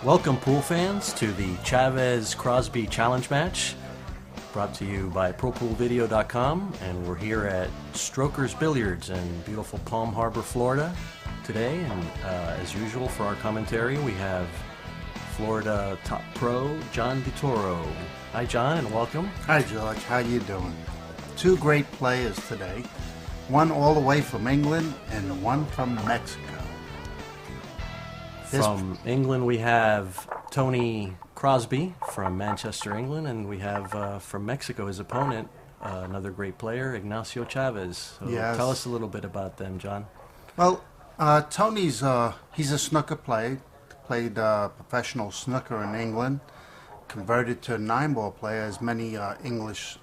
Welcome, pool fans, to the Chavez Crosby Challenge Match, brought to you by ProPoolVideo.com, and we're here at Strokers Billiards in beautiful Palm Harbor, Florida, today. And as usual, for our commentary, we have Florida top pro John DeToro. Hi, John, and welcome. Hi, George. How you doing? Two great players today. One all the way from England and one from Mexico. From England, we have Tony Crosby from Manchester, England, and we have from Mexico, his opponent, another great player, Ignacio Chavez. So Yes. Tell us a little bit about them, John. Well, Tony's he's a snooker player. Played professional snooker in England. Converted to a 9-ball player, as many English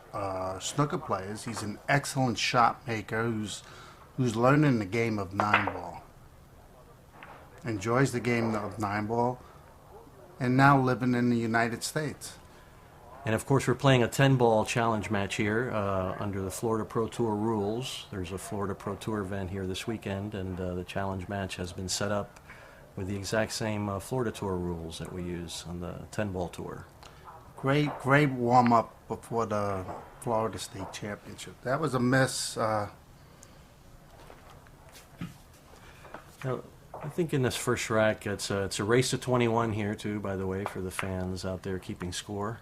snooker players. He's an excellent shot maker who's learning the game of 9-ball. Enjoys the game of 9-ball, and now living in the United States. And of course, we're playing a 10-ball challenge match here under the Florida Pro Tour rules. There's a Florida Pro Tour event here this weekend, and the challenge match has been set up with the exact same Florida Tour rules that we use on the 10-ball tour. Great warm-up before the Florida State Championship. That was a miss. Now, I think in this first rack, it's a race to 21 here, too, by the way, for the fans out there keeping score.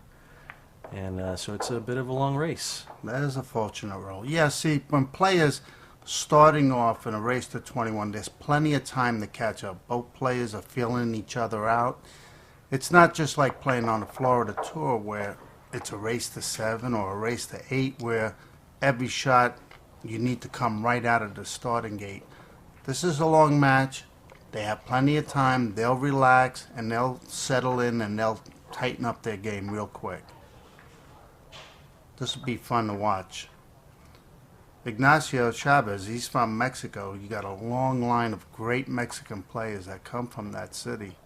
And so it's a bit of a long race. That is a fortunate roll. Yeah, see, when players starting off in a race to 21, there's plenty of time to catch up. Both players are feeling each other out. It's not just like playing on the Florida Tour where it's a race to 7 or a race to 8 where every shot you need to come right out of the starting gate. This is a long match. They have plenty of time. They'll relax and they'll settle in and they'll tighten up their game real quick. This will be fun to watch. Ignacio Chavez, he's from Mexico. You got a long line of great Mexican players that come from that city.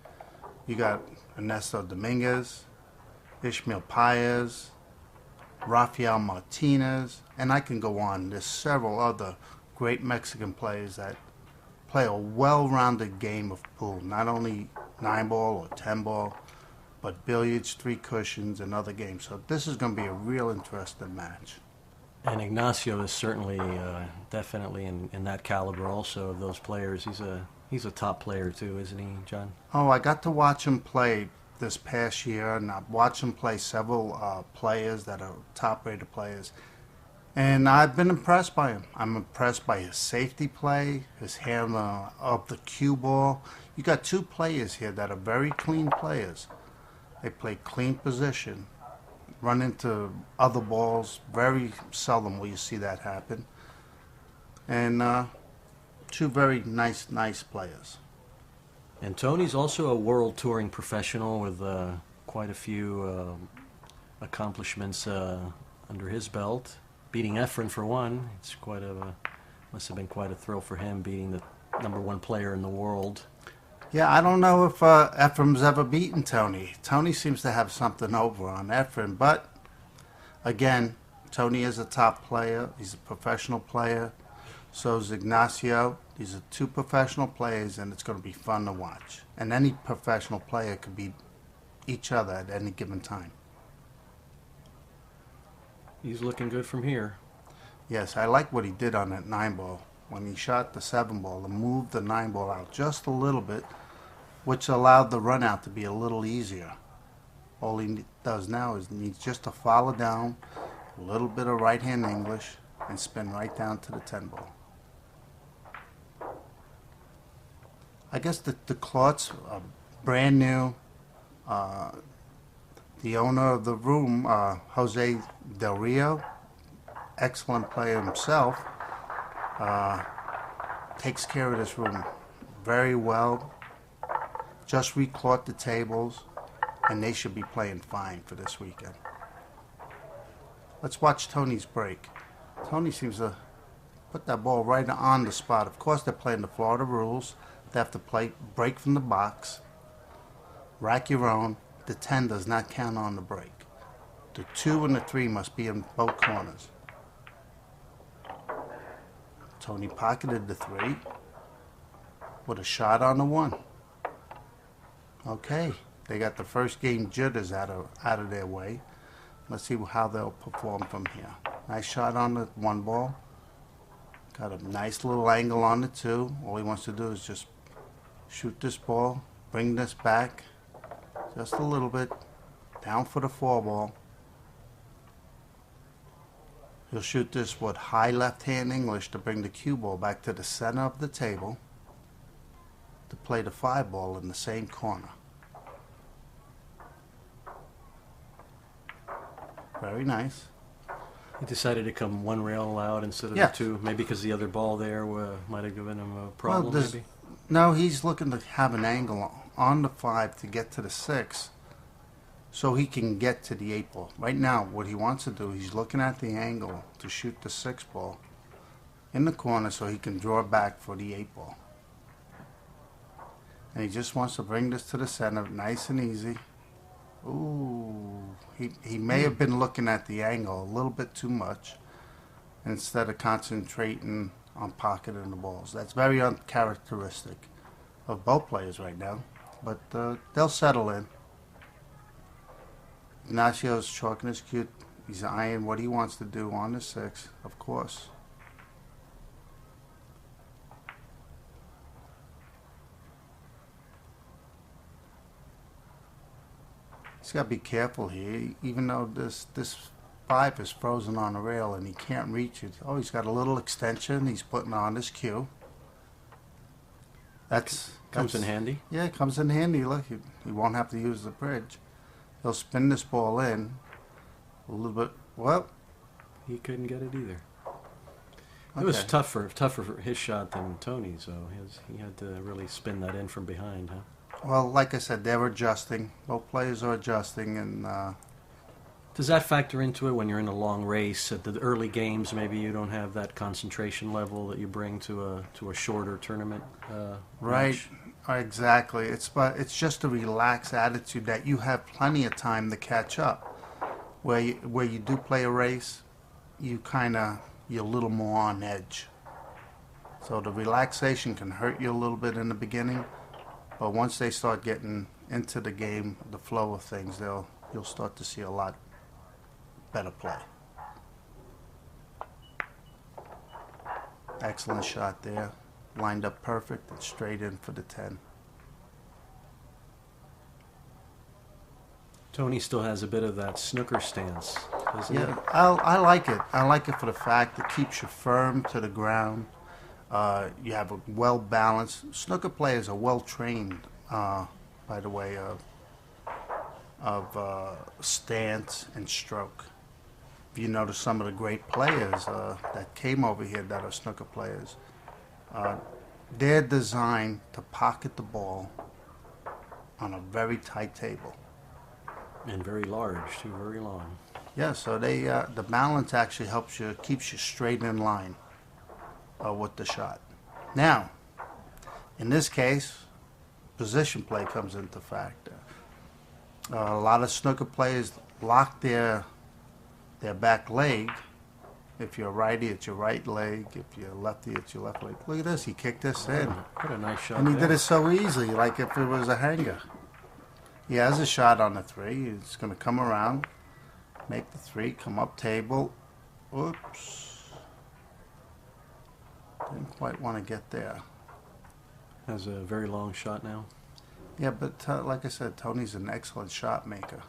You got Ernesto Dominguez, Ishmael Paez, Rafael Martinez, and I can go on. There's several other great Mexican players that play a well-rounded game of pool, not only 9-ball or 10-ball, but billiards, 3 cushions, and other games. So this is going to be a real interesting match. And Ignacio is certainly, definitely in that caliber also of those players. He's a top player too, isn't he, John? Oh, I got to watch him play this past year, and I've watched him play several players that are top-rated players. And I've been impressed by him. I'm impressed by his safety play, his handling of the cue ball. You got 2 players here that are very clean players. They play clean position, run into other balls. Very seldom will you see that happen. And 2 very nice players. And Tony's also a world touring professional with quite a few accomplishments under his belt. Beating Efren for one, must have been quite a thrill for him, beating the #1 player in the world. Yeah, I don't know if Efren's ever beaten Tony. Tony seems to have something over on Efren, but again, Tony is a top player. He's a professional player. So is Ignacio. These are 2 professional players, and it's going to be fun to watch. And any professional player could beat each other at any given time. He's looking good from here. Yes, I like what he did on that 9-ball. When he shot the 7-ball, to move the 9-ball out just a little bit, which allowed the run out to be a little easier. All he does now is needs just to follow down, a little bit of right-hand English, and spin right down to the 10-ball. I guess the cloths are brand new. The owner of the room, Jose Del Rio, excellent player himself, takes care of this room very well. Just recloth the tables, and they should be playing fine for this weekend. Let's watch Tony's break. Tony seems to put that ball right on the spot. Of course, they're playing the Florida rules. They have to break from the box, rack your own. The 10 does not count on the break. The 2 and the 3 must be in both corners. Tony pocketed the 3 with a shot on the 1. Okay, They got the first game jitters out of their way. Let's see how they'll perform from here. Nice shot on the 1 ball. Got a nice little angle on the 2. All he wants to do is just shoot this ball, bring this back just a little bit, down for the 4 ball. He'll shoot this with high left-hand English to bring the cue ball back to the center of the table to play the 5 ball in the same corner. Very nice. He decided to come 1 rail out instead of Yeah. the 2, maybe because the other ball there might have given him a problem, maybe? No, he's looking to have an angle on the 5 to get to the 6 so he can get to the 8 ball. Right now, what he wants to do, he's looking at the angle to shoot the 6 ball in the corner so he can draw back for the 8 ball. And he just wants to bring this to the center, nice and easy. Ooh, he may have been looking at the angle a little bit too much instead of concentrating on pocketing the balls. That's very uncharacteristic of both players right now, but they'll settle in. Ignacio's chalking his cue. He's eyeing what he wants to do on the 6, of course. He's got to be careful here, even though this 5 is frozen on the rail and he can't reach it. Oh, he's got a little extension he's putting on his cue. Comes in handy. Yeah, it comes in handy. Look, he won't have to use the bridge. He'll spin this ball in a little bit. Well, he couldn't get it either. okay. It was tougher for his shot than Tony's, so he had to really spin that in from behind, huh? Well, like I said, they're adjusting. Both players are adjusting, and does that factor into it when you're in a long race? At the early games, maybe you don't have that concentration level that you bring to a shorter tournament. Right, match. exactly. It's just a relaxed attitude that you have plenty of time to catch up. Where you do play a race, you're a little more on edge. So the relaxation can hurt you a little bit in the beginning, but once they start getting into the game, the flow of things, you'll start to see a lot better play. Excellent shot there. Lined up perfect and straight in for the 10. Tony still has a bit of that snooker stance, doesn't he? Yeah, I like it. I like it for the fact it keeps you firm to the ground. You have a well-balanced. Snooker players are well-trained, by the way, of stance and stroke. If you notice some of the great players that came over here that are snooker players, they're designed to pocket the ball on a very tight table. And very large, too, very long. Yeah, so the balance actually keeps you straight in line with the shot. Now, in this case, position play comes into factor. A lot of snooker players lock their back leg. If you're righty, it's your right leg. If you're lefty, it's your left leg. Look at this. He kicked this in. What a nice shot. And he there. did it so easily, like if it was a hanger. He has a shot on the 3. He's going to come around, make the 3, come up table. Oops. Didn't quite want to get there. Has a very long shot now. Yeah, but like I said, Tony's an excellent shot maker.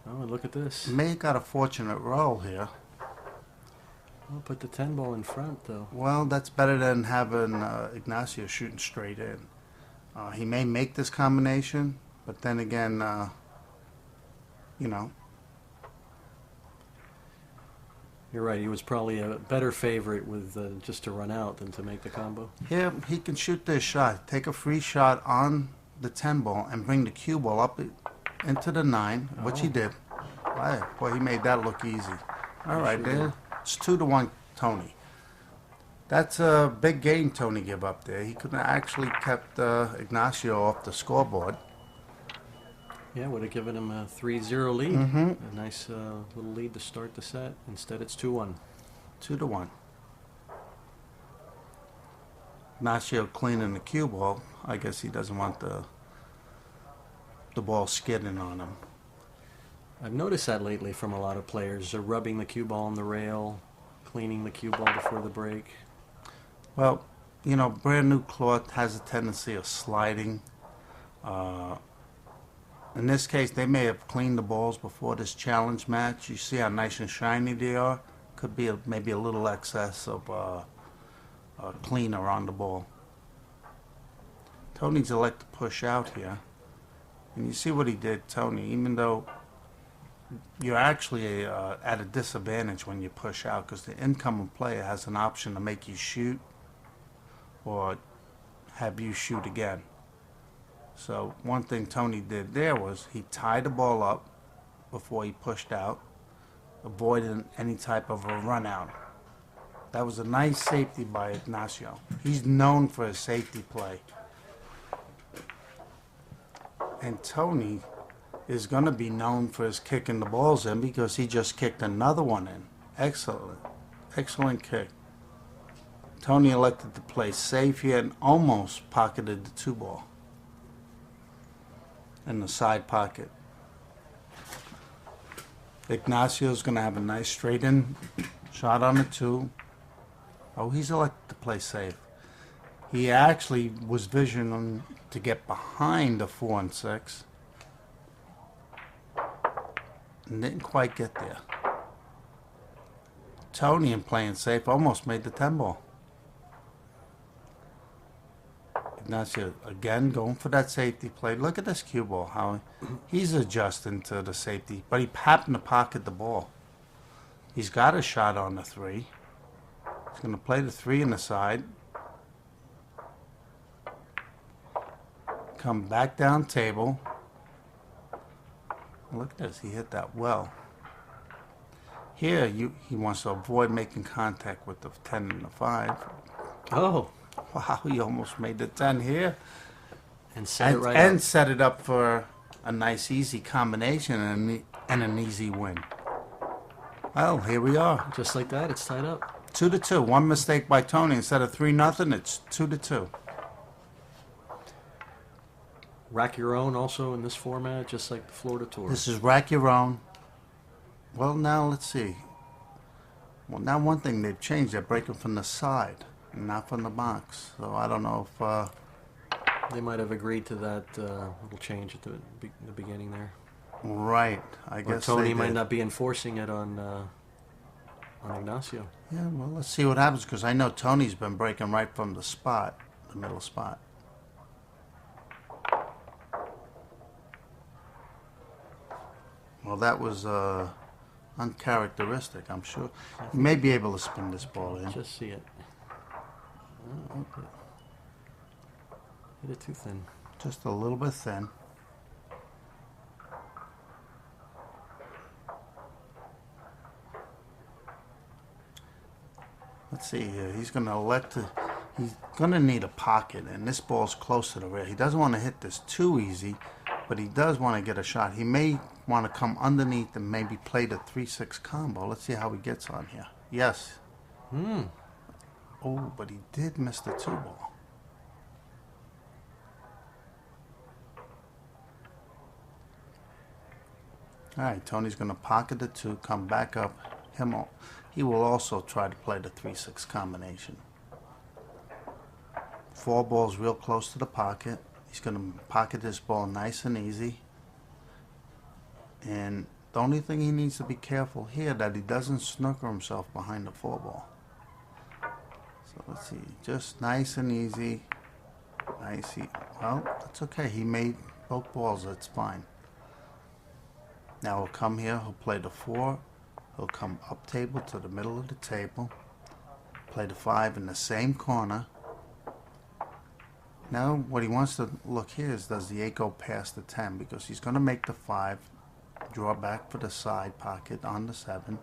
Oh, and look at this. May have got a fortunate roll here. I'll put the 10 ball in front, though. Well, that's better than having Ignacio shooting straight in. He may make this combination, but then again, you know. You're right. He was probably a better favorite with just to run out than to make the combo. Yeah, he can shoot this shot. Take a free shot on the 10 ball and bring the cue ball up into the 9, which he did. Wow, boy, he made that look easy. All right, there. It's 2-1 Tony. That's a big game Tony gave up there. He could have actually kept Ignacio off the scoreboard. Yeah, would have given him a 3-0 lead. Mm-hmm. A nice little lead to start the set. Instead, it's 2-1. 2-1. Ignacio cleaning the cue ball. I guess he doesn't want the ball skidding on him. I've noticed that lately from a lot of players. They're rubbing the cue ball on the rail, cleaning the cue ball before the break. Well, brand new cloth has a tendency of sliding. In this case, they may have cleaned the balls before this challenge match. You see how nice and shiny they are? Could be maybe a little excess of cleaner on the ball. Tony's elected to push out here. And you see what he did, Tony, even though you're actually at a disadvantage when you push out because the incoming player has an option to make you shoot or have you shoot again. So one thing Tony did there was he tied the ball up before he pushed out, avoiding any type of a run out. That was a nice safety by Ignacio. He's known for his safety play. And Tony is going to be known for his kicking the balls in because he just kicked another one in. Excellent. Excellent kick. Tony elected to play safe here and almost pocketed the 2-ball in the side pocket. Ignacio's going to have a nice straight in shot on the 2. Oh, he's elected to play safe. He actually was visioning to get behind the 4 and 6 and didn't quite get there. Tony, in playing safe, almost made the 10-ball. Ignacio again going for that safety play. Look at this cue ball, how he's adjusting to the safety, but he happened to pocket the ball. He's got a shot on the 3. He's going to play the 3 in the side. Come back down table. Look at this, he hit that well. Here, he wants to avoid making contact with the 10 and the 5. Oh. Wow, he almost made the 10 here. And set it right and up. set it up for a nice, easy combination and an easy win. Well, here we are. Just like that, it's tied up. 2-2. One mistake by Tony. Instead of 3-0, it's 2-2. Rack your own also in this format, just like the Florida Tour. This is rack your own. Well, now let's see. Well, now one thing they've changed. They're breaking from the side, not from the box. So I don't know if... They might have agreed to that little change at the beginning there. Right. I guess Tony they might did. not be enforcing it on Ignacio. Yeah, well, let's see what happens, because I know Tony's been breaking right from the spot, the middle spot. Well, that was uncharacteristic, I'm sure. You may be able to spin this ball in. Just see it. Oh, okay. Hit it too thin. Just a little bit thin. Let's see here. He's going to elect to... He's going to need a pocket, and this ball's close to the rail. He doesn't want to hit this too easy, but he does want to get a shot. He may want to come underneath and maybe play the 3-6 combo. Let's see how he gets on here. Yes. Oh, but he did miss the 2-ball. All right, Tony's going to pocket the 2, come back up. He will also try to play the 3-6 combination. 4 balls real close to the pocket. He's going to pocket this ball nice and easy. And the only thing he needs to be careful here that he doesn't snooker himself behind the 4 ball. So let's see, just nice and easy. Nice. Well, that's okay. He made both balls. That's fine. Now he'll come here. He'll play the 4. He'll come up table to the middle of the table. Play the 5 in the same corner. Now what he wants to look here is, does the 8 go past the 10? Because he's going to make the 5. Draw back for the side pocket on the 7.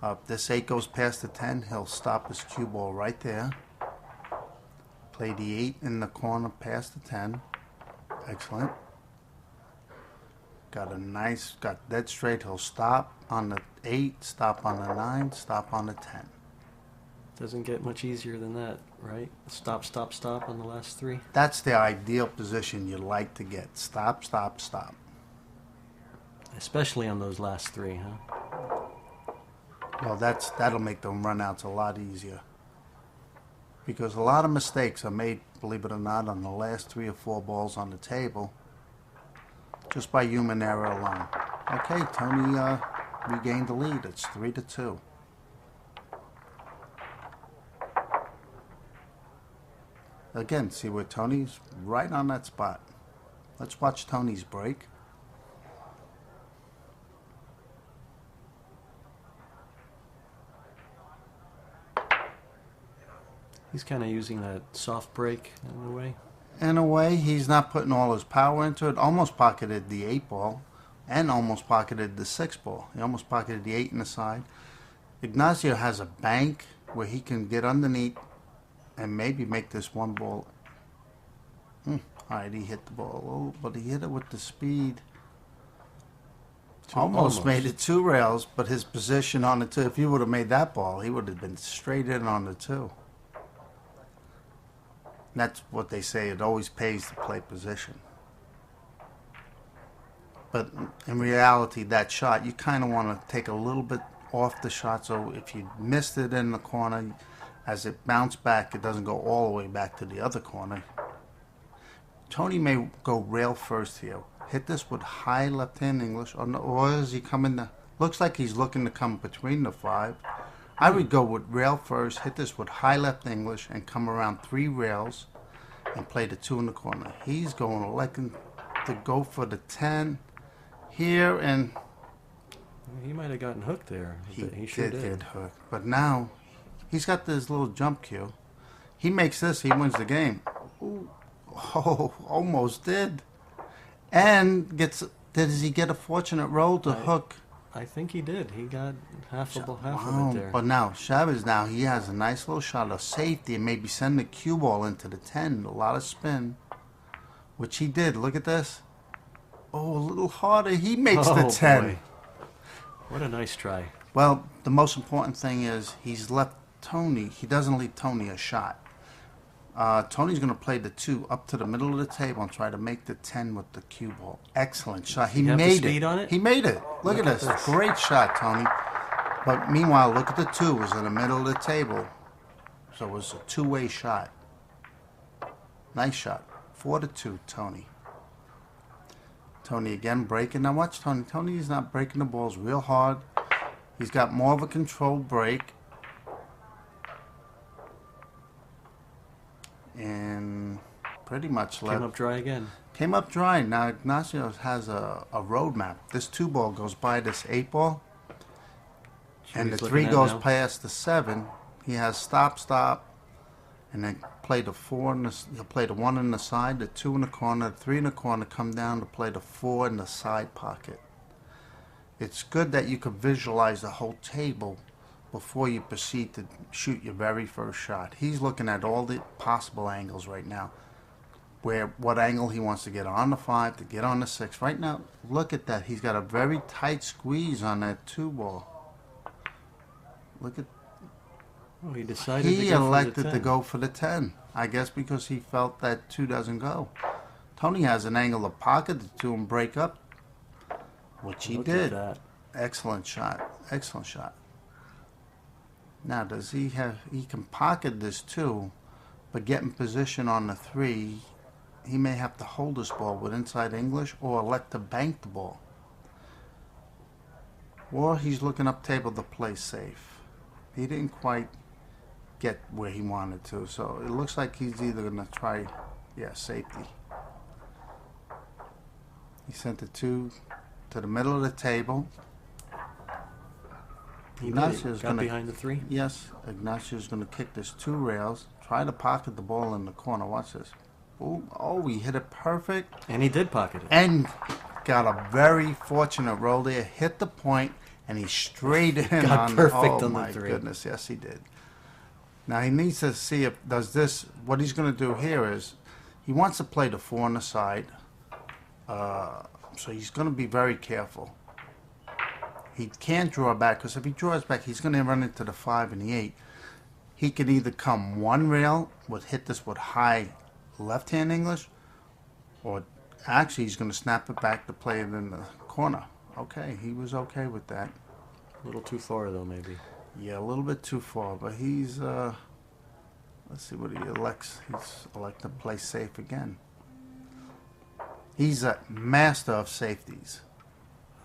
If this 8 goes past the 10, he'll stop his cue ball right there. Play the 8 in the corner past the 10. Excellent. Got dead straight. He'll stop on the 8, stop on the 9, stop on the 10. Doesn't get much easier than that, right? Stop, stop, stop on the last three. That's the ideal position you like to get. Stop, stop, stop. Especially on those last three, huh? Well, that'll make the runouts a lot easier. Because a lot of mistakes are made, believe it or not, on the last 3 or 4 balls on the table, just by human error alone. Okay, Tony regained the lead. It's 3-2. Again, see where Tony's right on that spot. Let's watch Tony's break. He's kind of using that soft break in a way. In a way, he's not putting all his power into it. Almost pocketed the 8 ball and almost pocketed the 6 ball. He almost pocketed the 8 in the side. Ignacio has a bank where he can get underneath and maybe make this 1 ball. All right, he hit the ball, but he hit it with the speed. Almost made it 2 rails, but his position on the 2, if he would have made that ball, he would have been straight in on the 2. That's what they say. It always pays to play position. But in reality, that shot, you kind of want to take a little bit off the shot. So if you missed it in the corner, as it bounced back, it doesn't go all the way back to the other corner. Tony may go rail first here. Hit this with high left-hand English. Or is he coming? Looks like he's looking to come between the 5. I would go with rail first, hit this with high left English, and come around 3 rails and play the 2 in the corner. He's going electing to go for the 10 here, and He might have gotten hooked there. he sure did did. get hooked. But now he's got this little jump cue. He makes this, he wins the game. Ooh. Oh, almost did. And does he get a fortunate roll to hook? I think he did. He got half of Wow. it there. But now, Chavez he has a nice little shot of safety and maybe send the cue ball into the 10. A lot of spin, which he did. Look at this. Oh, a little harder. He makes the 10. Boy. What a nice try. Well, the most important thing is he's left Tony. He doesn't leave Tony a shot. Tony's going to play the 2 up to the middle of the table and try to make the 10 with the cue ball. Excellent shot. He have the made speed it. on it? He made it. Look at this. Great shot, Tony. But meanwhile, look at the 2. It was in the middle of the table. So it was a 2-way shot. Nice shot. 4-2, Tony. Tony again breaking. Now watch Tony. Tony's not breaking the balls real hard. He's got more of a controlled break. And pretty much left. Came up dry again. Came up dry. Now Ignacio has a roadmap. This 2 ball goes by this 8 ball. And the 3 goes past the 7. He has stop, stop. And then play the 4. He'll play the 1 in the side, the 2 in the corner, the 3 in the corner, come down to play the 4 in the side pocket. It's good that you can visualize the whole table before you proceed to shoot your very first shot. He's looking at all the possible angles right now. What angle he wants to get on the 5, to get on the 6. Right now, look at that. He's got a very tight squeeze on that 2 ball. Look at. Oh, he decided He to go elected for the 10. to go for the 10. I guess because he felt that 2 doesn't go. Tony has an angle to pocket the 2 and break up, which he Look did. at that. Excellent shot. Excellent shot. Now, does he can pocket this 2, but get in position on the 3. He may have to hold this ball with inside English or elect to bank the ball. Or he's looking up table to play safe. He didn't quite get where he wanted to, so it looks like he's either going to try, safety. He sent the 2 to the middle of the table. Ignacio's got behind the 3. Yes, Ignacio's going to kick this 2 rails, try to pocket the ball in the corner. Watch this. Oh, he hit it perfect. And he did pocket it. And got a very fortunate roll there. Hit the point, and he's straight in got on perfect oh on the my 3. Goodness, yes he did. Now he needs to see if what he's going to do here is he wants to play the 4 on the side. So he's going to be very careful. He can't draw back, because if he draws back, he's going to run into the 5 and the 8. he can either come one rail, hit this with high left-hand English, or actually he's going to snap it back to play it in the corner. Okay, he was okay with that. A little too far, though, maybe. Yeah, a little bit too far, but he's, let's see what he elects. He's elected to play safe again. He's a master of safeties.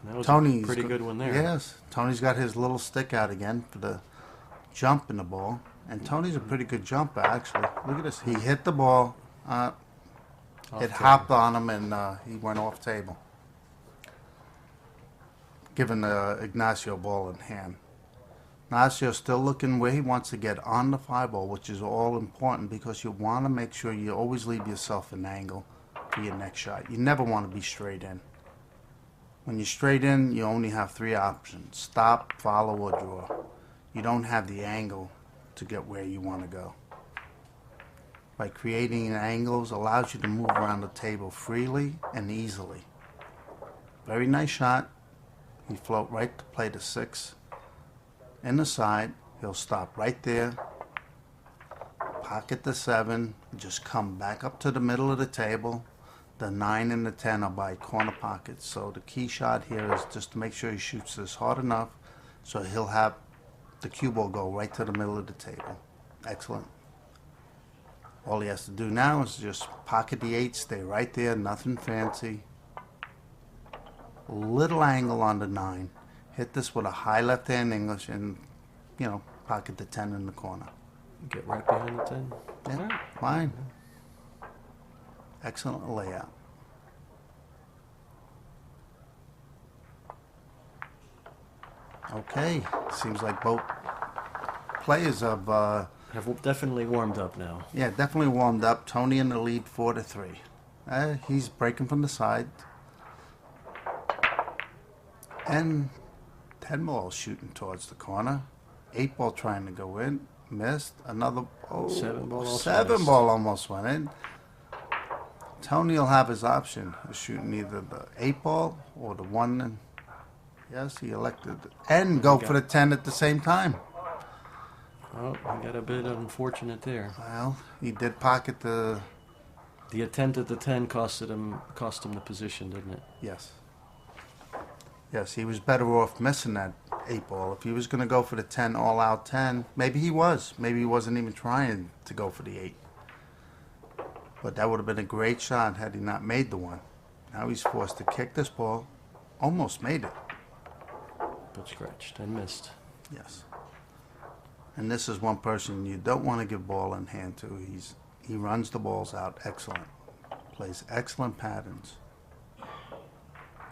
That was Tony's a pretty good one there. Yes, Tony's got his little stick out again for the jump in the ball. And Tony's a pretty good jumper, actually. Look at this. He hit the ball. It hopped on him, and he went off table. Giving Ignacio ball in hand. Ignacio's still looking where he wants to get on the 5-ball, which is all important because you want to make sure you always leave yourself an angle for your next shot. You never want to be straight in. When you're straight in, you only have 3 options: stop, follow, or draw. You don't have the angle to get where you want to go. By creating angles allows you to move around the table freely and easily. Very nice shot. He float right to play the 6 in the side. He'll stop right there, pocket the 7, just come back up to the middle of the table. The 9 and the 10 are by corner pockets. So the key shot here is just to make sure he shoots this hard enough so he'll have the cue ball go right to the middle of the table. Excellent. All he has to do now is just pocket the 8, stay right there, nothing fancy. Little angle on the 9. Hit this with a high left-hand English and, pocket the 10 in the corner. Get right behind the 10. Yeah, Right. fine. Excellent layout. Okay, seems like both players have definitely warmed up now. yeah, definitely warmed up. Tony in the lead 4-3. He's breaking from the side. And 10-ball shooting towards the corner. 8-ball trying to go in. Missed. Another 7-ball almost went in. Tony will have his option of shooting either the 8-ball or the 1. And yes, he elected and go for the 10 at the same time. Oh, he got a bit unfortunate there. Well, he did pocket the... The attempt at the 10 cost him the position, didn't it? Yes. Yes, he was better off missing that 8-ball. If he was going to go for the 10, all-out 10, maybe he was. Maybe he wasn't even trying to go for the 8. But that would have been a great shot had he not made the 1. Now he's forced to kick this ball. Almost made it. But scratched and missed. Yes. And this is one person you don't want to give ball in hand to. He runs the balls out excellent. Plays excellent patterns.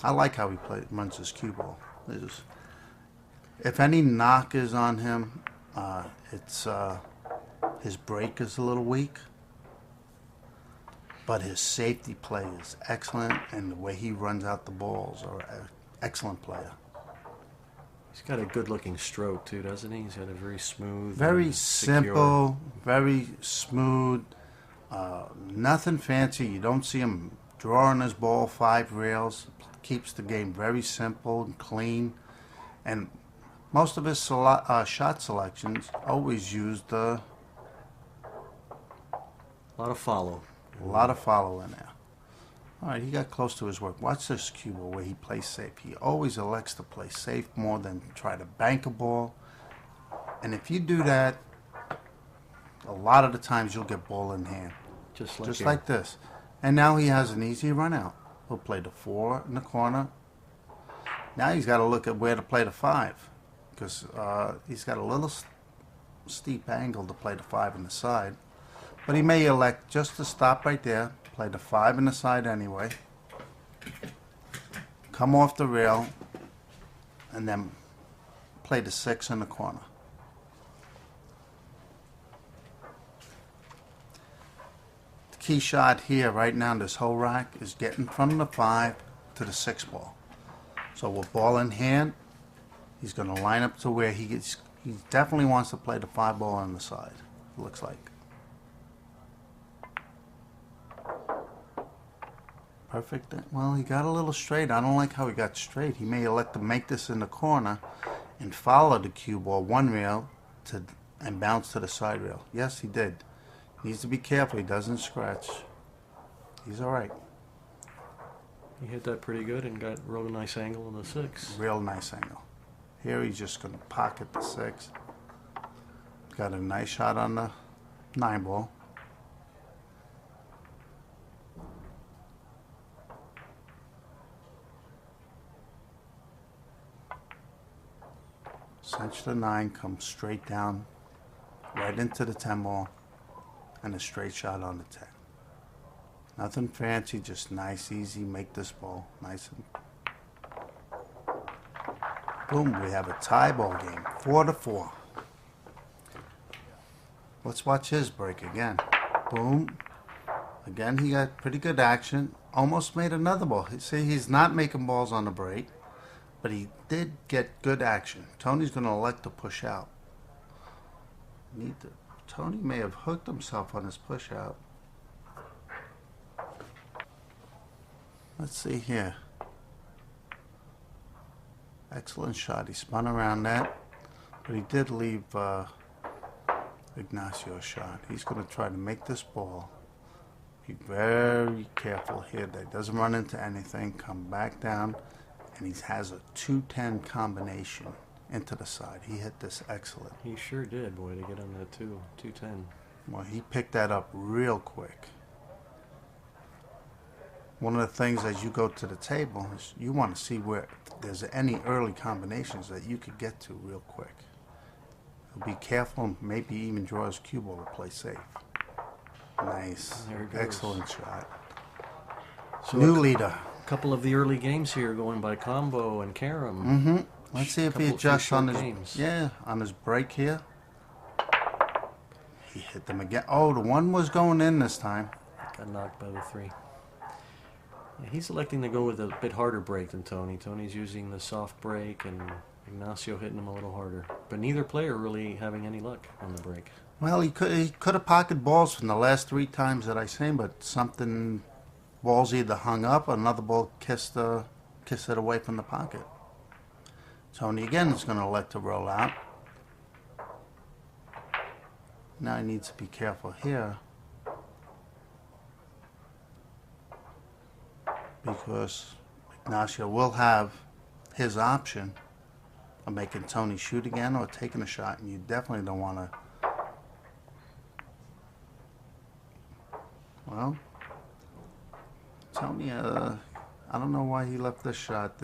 I like how he runs his cue ball. If any knock is on him, it's his break is a little weak. But his safety play is excellent, and the way he runs out the balls are an excellent player. He's got a good-looking stroke, too, doesn't he? He's got a very smooth... Very simple, very smooth, nothing fancy. You don't see him drawing his ball 5 rails. Keeps the game very simple and clean. And most of his shot selections always used a lot of follow. A lot of follow in there. All right, he got close to his work. Watch this cue ball where he plays safe. He always elects to play safe more than try to bank a ball. And if you do that, a lot of the times you'll get ball in hand. Just like this. And now he has an easy run out. He'll play the 4 in the corner. Now he's got to look at where to play the 5. Because he's got a little steep angle to play the 5 in the side. But he may elect just to stop right there, play the 5 in the side anyway, come off the rail, and then play the 6 in the corner. The key shot here, right now, in this whole rack, is getting from the 5 to the 6 ball. So with ball in hand, he's going to line up to where he definitely wants to play the 5 ball on the side, it looks like. Perfect. Well, he got a little straight. I don't like how he got straight. He may elect to make this in the corner and follow the cue ball 1 rail to and bounce to the side rail. Yes, he did. Needs to be careful he doesn't scratch. He's all right. He hit that pretty good and got a real nice angle on the 6. Real nice angle. Here he's just going to pocket the 6. Got a nice shot on the 9 ball. Cinch the 9, comes straight down, right into the 10 ball, and a straight shot on the 10. Nothing fancy, just nice, easy, make this ball nice and... Boom, we have a tie ball game, 4-4. Let's watch his break again. Boom. Again, he got pretty good action. Almost made another ball. See, he's not making balls on the break, but he did get good action. Tony's going to elect to push out. Tony may have hooked himself on his push out. Let's see here. Excellent shot. He spun around that, but he did leave Ignacio a shot. He's going to try to make this ball. Be very careful here that he doesn't run into anything. Come back down, and he has a 2-10 combination into the side. He hit this excellent. He sure did, boy, to get on that 2-10. Well, he picked that up real quick. One of the things as you go to the table is you want to see where there's any early combinations that you could get to real quick. Be careful and maybe even draw his cue ball to play safe. Nice. There it goes. Excellent shot. So New leader. A couple of the early games here going by combo and carom. Mm-hmm. Let's see if he adjusts on his games. Yeah, on his break here. He hit them again. Oh, the 1 was going in this time. Got knocked by the 3. Yeah, he's electing to go with a bit harder break than Tony. Tony's using the soft break and Ignacio hitting him a little harder. But neither player really having any luck on the break. Well, he could have pocketed balls from the last 3 times that I seen, but something, balls either hung up or another ball kissed it away from the pocket. Tony again is going to elect to roll out. Now he needs to be careful here, because Ignacio will have his option of making Tony shoot again or taking a shot, and you definitely don't want to. Well, Tony, I don't know why he left this shot.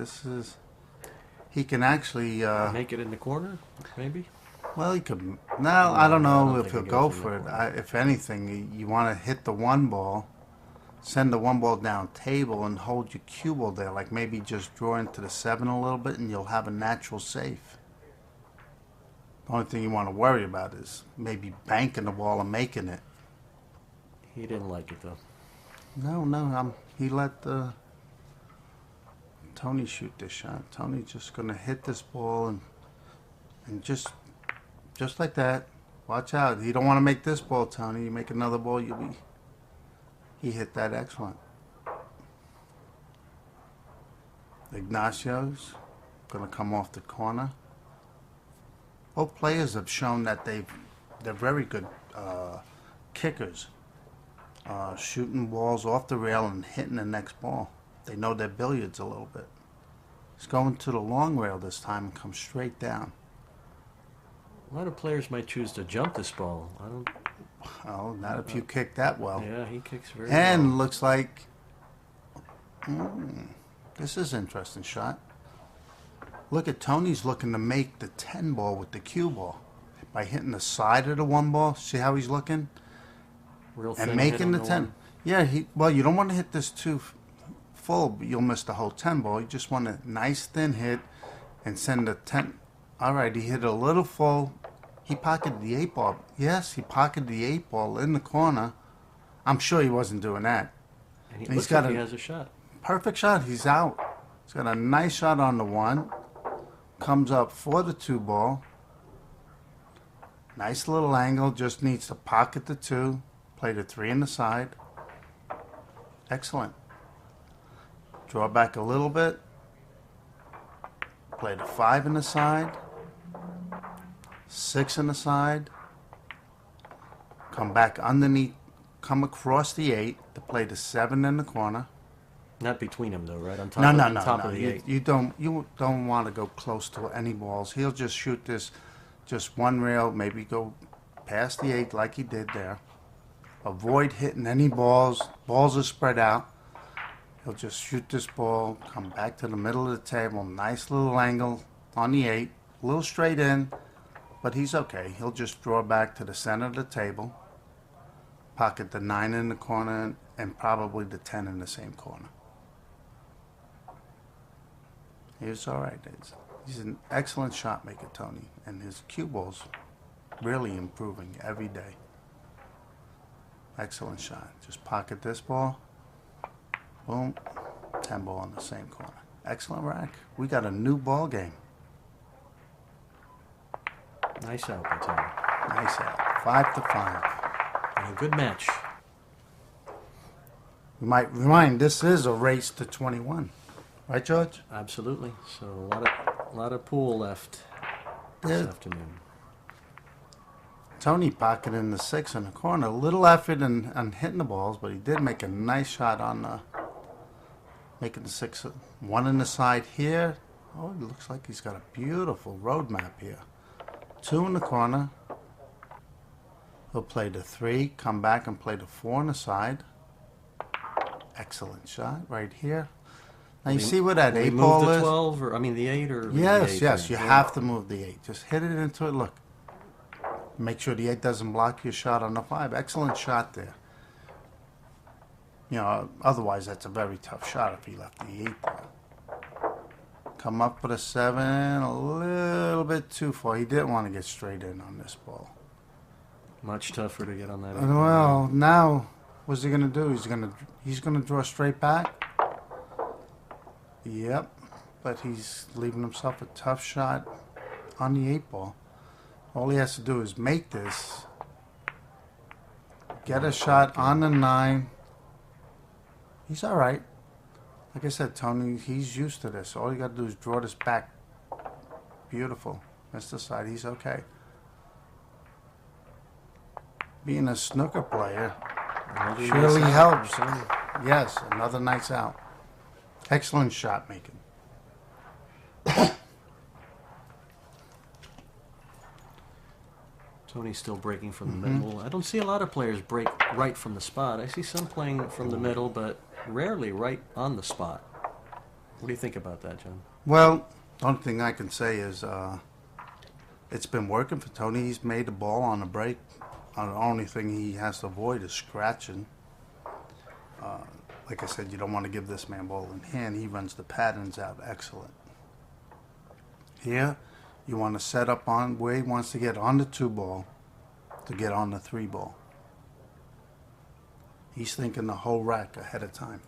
He can actually make it in the corner, maybe? Well, he could. No, I don't know if he'll think he go goes in for the it. If anything, you want to hit the 1 ball, send the 1 ball down table, and hold your cue ball there. Like maybe just draw into the 7 a little bit, and you'll have a natural safe. The only thing you want to worry about is maybe banking the ball and making it. He didn't like it, though. No, he let Tony shoot this shot. Tony's just going to hit this ball and just like that. Watch out. You don't want to make this ball, Tony. You make another ball, he hit that excellent. Ignacio's going to come off the corner. Both players have shown that they're very good kickers. Shooting balls off the rail and hitting the next ball. They know their billiards a little bit. He's going to the long rail this time and comes straight down. A lot of players might choose to jump this ball. I don't. Oh, not if you kick that well. Yeah, he kicks very And well. looks like this is an interesting shot. Look at Tony's looking to make the 10 ball with the cue ball by hitting the side of the 1 ball. See how he's looking? Real And thin making hit on the 10. one. Yeah, well, you don't want to hit this too full, but you'll miss the whole 10 ball. You just want a nice thin hit and send the 10. All right, he hit a little full. He pocketed the 8 ball. Yes, he pocketed the 8 ball in the corner. I'm sure he wasn't doing that. And he And looks like he has a shot. Perfect shot. He's out. He's got a nice shot on the 1. Comes up for the 2 ball. Nice little angle. Just needs to pocket the 2. Play the 3 in the side. Excellent. Draw back a little bit. Play the 5 in the side. 6 in the side. come back underneath, come across the 8 to play the 7 in the corner. Not between them though, right? On top No, of, no, on top no. of the You, 8. you don't want to go close to any balls. He'll just shoot this, just one rail, maybe go past the 8 like he did there. Avoid hitting any balls. Balls are spread out. He'll just shoot this ball, come back to the middle of the table, nice little angle on the 8, a little straight in, but he's okay. He'll just draw back to the center of the table, pocket the 9 in the corner, and probably the 10 in the same corner. He's all right. He's an excellent shot maker, Tony, and his cue ball's really improving every day. Excellent shot. Just pocket this ball. Boom. 10 ball in the same corner. Excellent rack. We got a new ball game. Nice out by Tony. Nice out. 5-5. And a good match. We might remind this is a race to 21. Right, George? Absolutely. So a lot of pool left this afternoon. Tony pocketing the 6 in the corner. A little effort on hitting the balls, but he did make a nice shot on making the 6. 1 in the side here. Oh, it looks like he's got a beautiful road map here. 2 in the corner. He'll play the 3, come back and play the 4 on the side. Excellent shot right here. Now you see where that 8 ball move the is? 12, or I mean the 8, or Yes, the 8 yes, there? you have to move the 8. Just hit it into it. Look. Make sure the 8 doesn't block your shot on the 5. Excellent shot there. You know, otherwise that's a very tough shot if he left the 8 there. Come up with a 7, a little bit too far. He didn't want to get straight in on this ball. Much tougher to get on that. Well, now what's he gonna do? He's gonna draw straight back. Yep, but he's leaving himself a tough shot on the 8 ball. All he has to do is make this, get a shot on the 9. He's all right. Like I said, Tony, he's used to this. All you got to do is draw this back. Beautiful. Missed the side. He's okay. Being a snooker player surely helps. Yes, another nice out. Excellent shot making. Tony's still breaking from the middle. I don't see a lot of players break right from the spot. I see some playing from the middle, but rarely right on the spot. What do you think about that, John? Well, the only thing I can say is it's been working for Tony. He's made the ball on the break. The only thing he has to avoid is scratching. Like I said, you don't want to give this man ball in hand. He runs the patterns out excellent. Here, you want to set up on where he wants to get on the 2 ball to get on the 3 ball. He's thinking the whole rack ahead of time.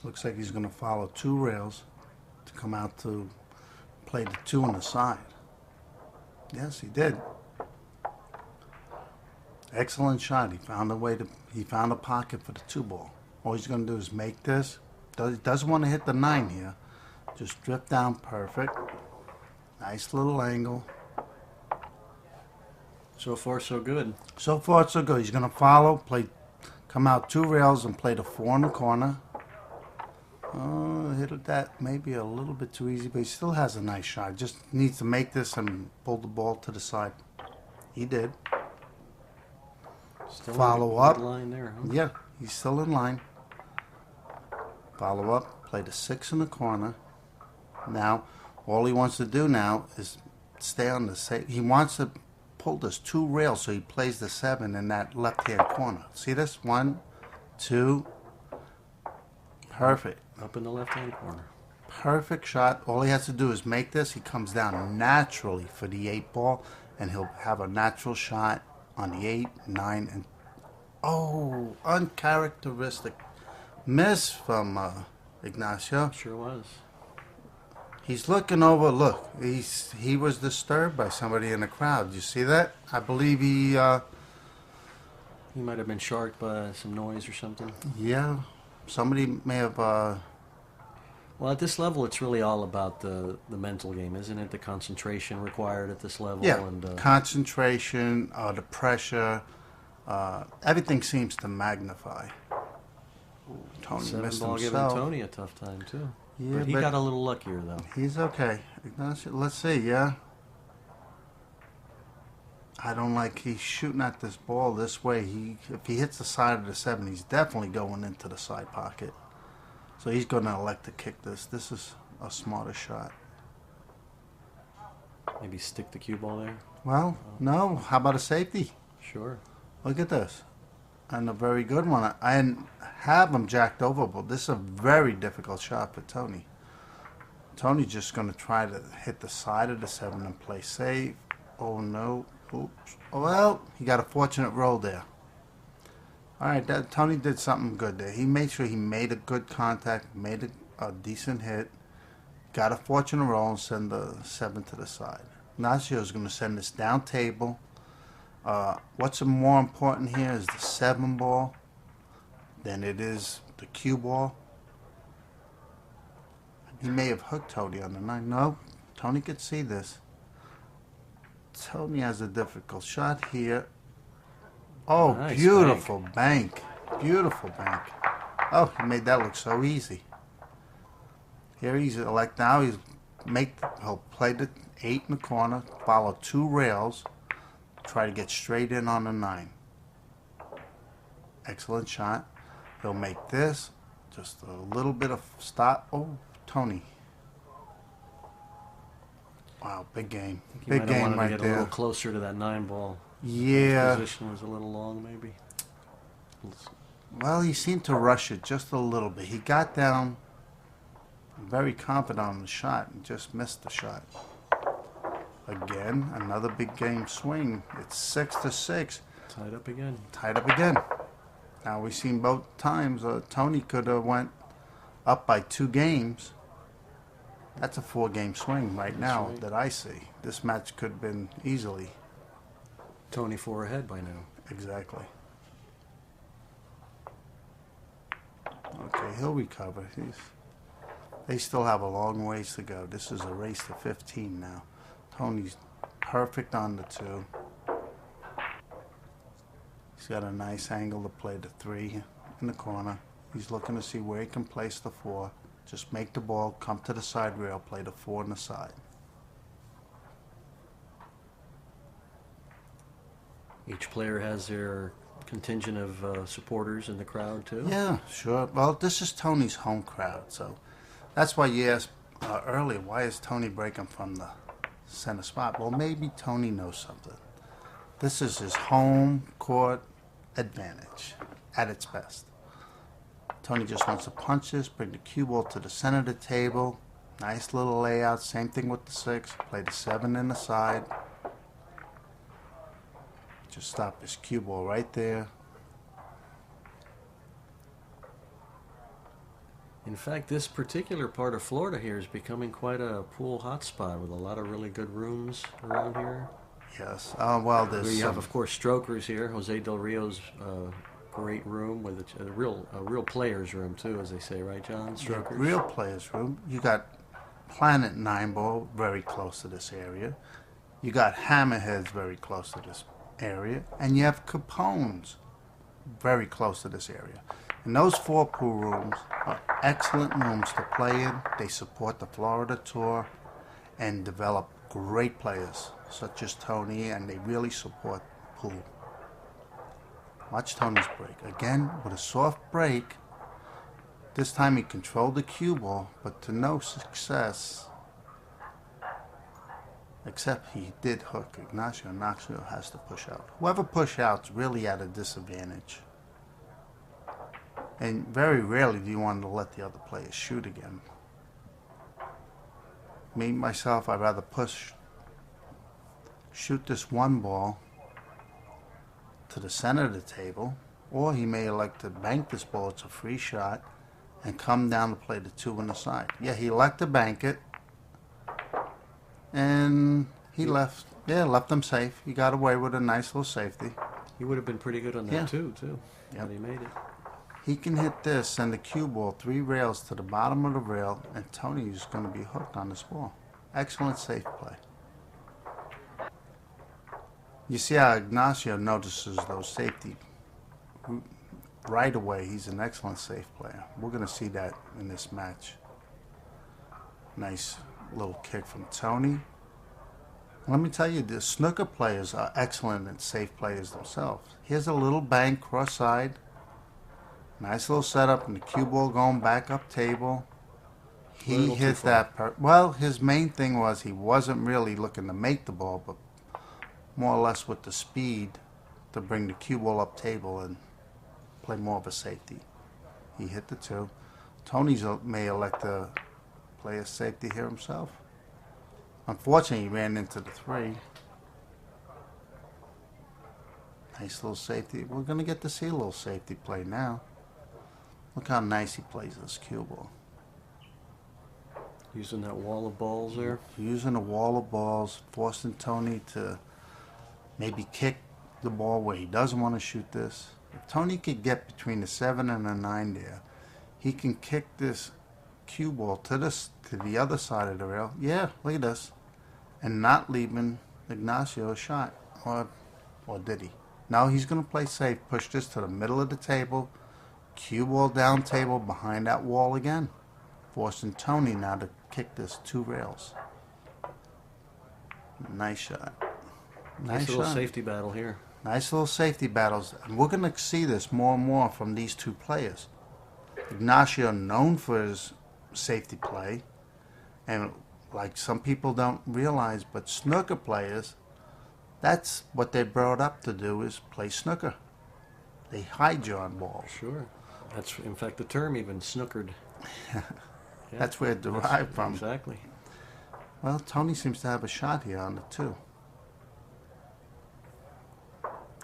Looks like he's going to follow 2 rails to come out to play the 2 on the side. Yes, he did. Excellent shot. He found a pocket for the 2 ball. All he's going to do is make this. He doesn't want to hit the 9 here. Just drift down perfect. Nice little angle. So far, so good. So far, so good. He's going to follow, come out 2 rails and play the 4 in the corner. Hit that maybe a little bit too easy, but he still has a nice shot. Just needs to make this and pull the ball to the side. He did. Still Follow a up. good line there, huh? Yeah, he's still in line. Follow up, play the 6 in the corner. Now, all he wants to do now is stay on the same. He wants to pull this 2 rails so he plays the 7 in that left-hand corner. See this? 1, 2. Perfect. Up in the left-hand corner. Perfect shot. All he has to do is make this. He comes down naturally for the 8 ball, and he'll have a natural shot on the 8, 9, and uncharacteristic miss from Ignacio. Sure was. He's looking over. Look, he was disturbed by somebody in the crowd. You see that? I believe he might have been sharked by some noise or something. yeah. Somebody may have. Well, at this level, it's really all about the mental game, isn't it? The concentration required at this level. Yeah, And concentration, the pressure, everything seems to magnify. Ooh, Tony missed ball giving himself. Tony a tough time, too. Yeah, but he got a little luckier, though. He's okay. Ignacio, let's see, yeah. I don't like he's shooting at this ball this way. If he hits the side of the 7, he's definitely going into the side pocket. So he's going to elect to kick this. This is a smarter shot. Maybe stick the cue ball there? Well, no. How about a safety? Sure. Look at this. And a very good one. I didn't have him jacked over, but this is a very difficult shot for Tony. Tony's just going to try to hit the side of the 7 and play safe. Oh, no. Oops. Well, he got a fortunate roll there. All right, Tony did something good there. He made sure he made a good contact, made a decent hit, got a fortunate roll, and send the 7 to the side. Ignacio is going to send this down table. What's more important here is the 7 ball than it is the cue ball. He may have hooked Tony on the 9. No, Tony could see this. Tony has a difficult shot here. Oh, nice beautiful bank. Beautiful bank. Oh, he made that look so easy. Here he's like now he'll play the 8 in the corner, follow 2 rails, try to get straight in on the 9. Excellent shot. He'll make this just a little bit of stop. Oh, Tony. Wow, big game. Big game right there. Get a little closer to that 9 ball. Yeah. His position was a little long, maybe. Well, he seemed to rush it just a little bit. He got down very confident on the shot and just missed the shot. Again, another big game swing. It's 6-6. Tied up again. Tied up again. Now we've seen both times Tony could have went up by 2 games. That's a 4-game swing right now that I see. This match could have been easily. Tony 4 ahead by now. Exactly. Okay, he'll recover. They still have a long ways to go. This is a race to 15 now. Tony's perfect on the 2. He's got a nice angle to play the 3 in the corner. He's looking to see where he can place the 4. Just make the ball, come to the side rail, play the 4 on the side. Each player has their contingent of supporters in the crowd, too? Yeah, sure. Well, this is Tony's home crowd, so that's why you asked earlier, why is Tony breaking from the center spot? Well, maybe Tony knows something. This is his home court advantage at its best. Tony just wants to punch this, bring the cue ball to the center of the table. Nice little layout. Same thing with the 6. Play the 7 in the side. Just stop his cue ball right there. In fact, this particular part of Florida here is becoming quite a pool hotspot with a lot of really good rooms around here. Yes. Well, there's you have, of course, strokers here. Jose Del Rio's great room with a real players room too, as they say, right, John? Strokers. Real players room. You got Planet 9 Ball very close to this area. You got Hammerheads very close to this area, and you have Capone's very close to this area. And those 4 pool rooms are excellent rooms to play in. They support the Florida Tour and develop great players such as Tony, and they really support pool. Watch Tony's break. Again, with a soft break. This time he controlled the cue ball, but to no success. Except he did hook Ignacio. Ignacio has to push out. Whoever push out's really at a disadvantage. And very rarely do you want to let the other player shoot again. Me, myself, I'd rather shoot this 1 ball to the center of the table, or he may elect to bank this ball, it's a free shot, and come down to play the 2 on the side. Yeah, he elected to bank it, and he left them safe. He got away with a nice little safety. He would have been pretty good on that too. Yep. But he made it. He can hit this, send the cue ball 3 rails to the bottom of the rail, and Tony is going to be hooked on this ball. Excellent safe play. You see how Ignacio notices those safety right away. He's an excellent safe player. We're going to see that in this match. Nice little kick from Tony. Let me tell you, the snooker players are excellent and safe players themselves. Here's a little bank cross-side. Nice little setup, and the cue ball going back up table. He hit that. Well, his main thing was he wasn't really looking to make the ball, but more or less with the speed to bring the cue ball up table and play more of a safety. He hit the 2. Tony may elect to play a safety here himself. Unfortunately, he ran into the 3. Nice little safety. We're going to get to see a little safety play now. Look how nice he plays this cue ball. Using that wall of balls there? Using a wall of balls, forcing Tony to maybe kick the ball where he doesn't want to shoot this. If Tony could get between the 7 and the 9 there, he can kick this cue ball to the other side of the rail. Yeah, look at this. And not leaving Ignacio a shot. Or did he? No, he's going to play safe. Push this to the middle of the table. Cue ball down table behind that wall again. Forcing Tony now to kick this 2 rails. Nice shot. Nice little safety battle here. Nice little safety battles. And we're going to see this more and more from these 2 players. Ignacio, known for his safety play. And like some people don't realize, but snooker players, that's what they're brought up to do, is play snooker. They hide you on balls. Sure. That's, in fact, the term even, snookered. Yeah, that's where it derived from. Exactly. Well, Tony seems to have a shot here on the 2.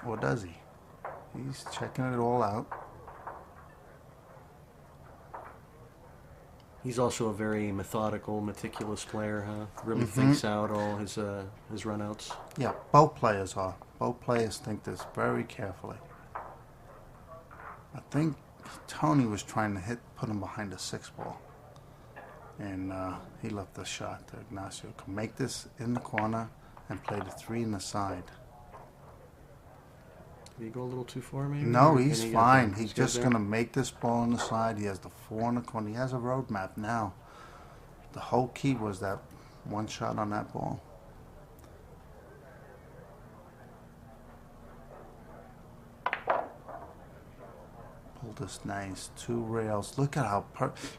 Or does he? He's checking it all out. He's also a very methodical, meticulous player, huh? Really thinks out all his runouts. Yeah, both players are. Both players think this very carefully. I think Tony was trying to put him behind a 6 ball. And he left the shot to Ignacio. Can make this in the corner and play the 3 in the side. Did he go a little too far, maybe? No, he's fine. He's just going to make this ball on the side. He has the 4 in the corner. He has a roadmap now. The whole key was that 1 shot on that ball. Pulled this nice 2 rails. Look at how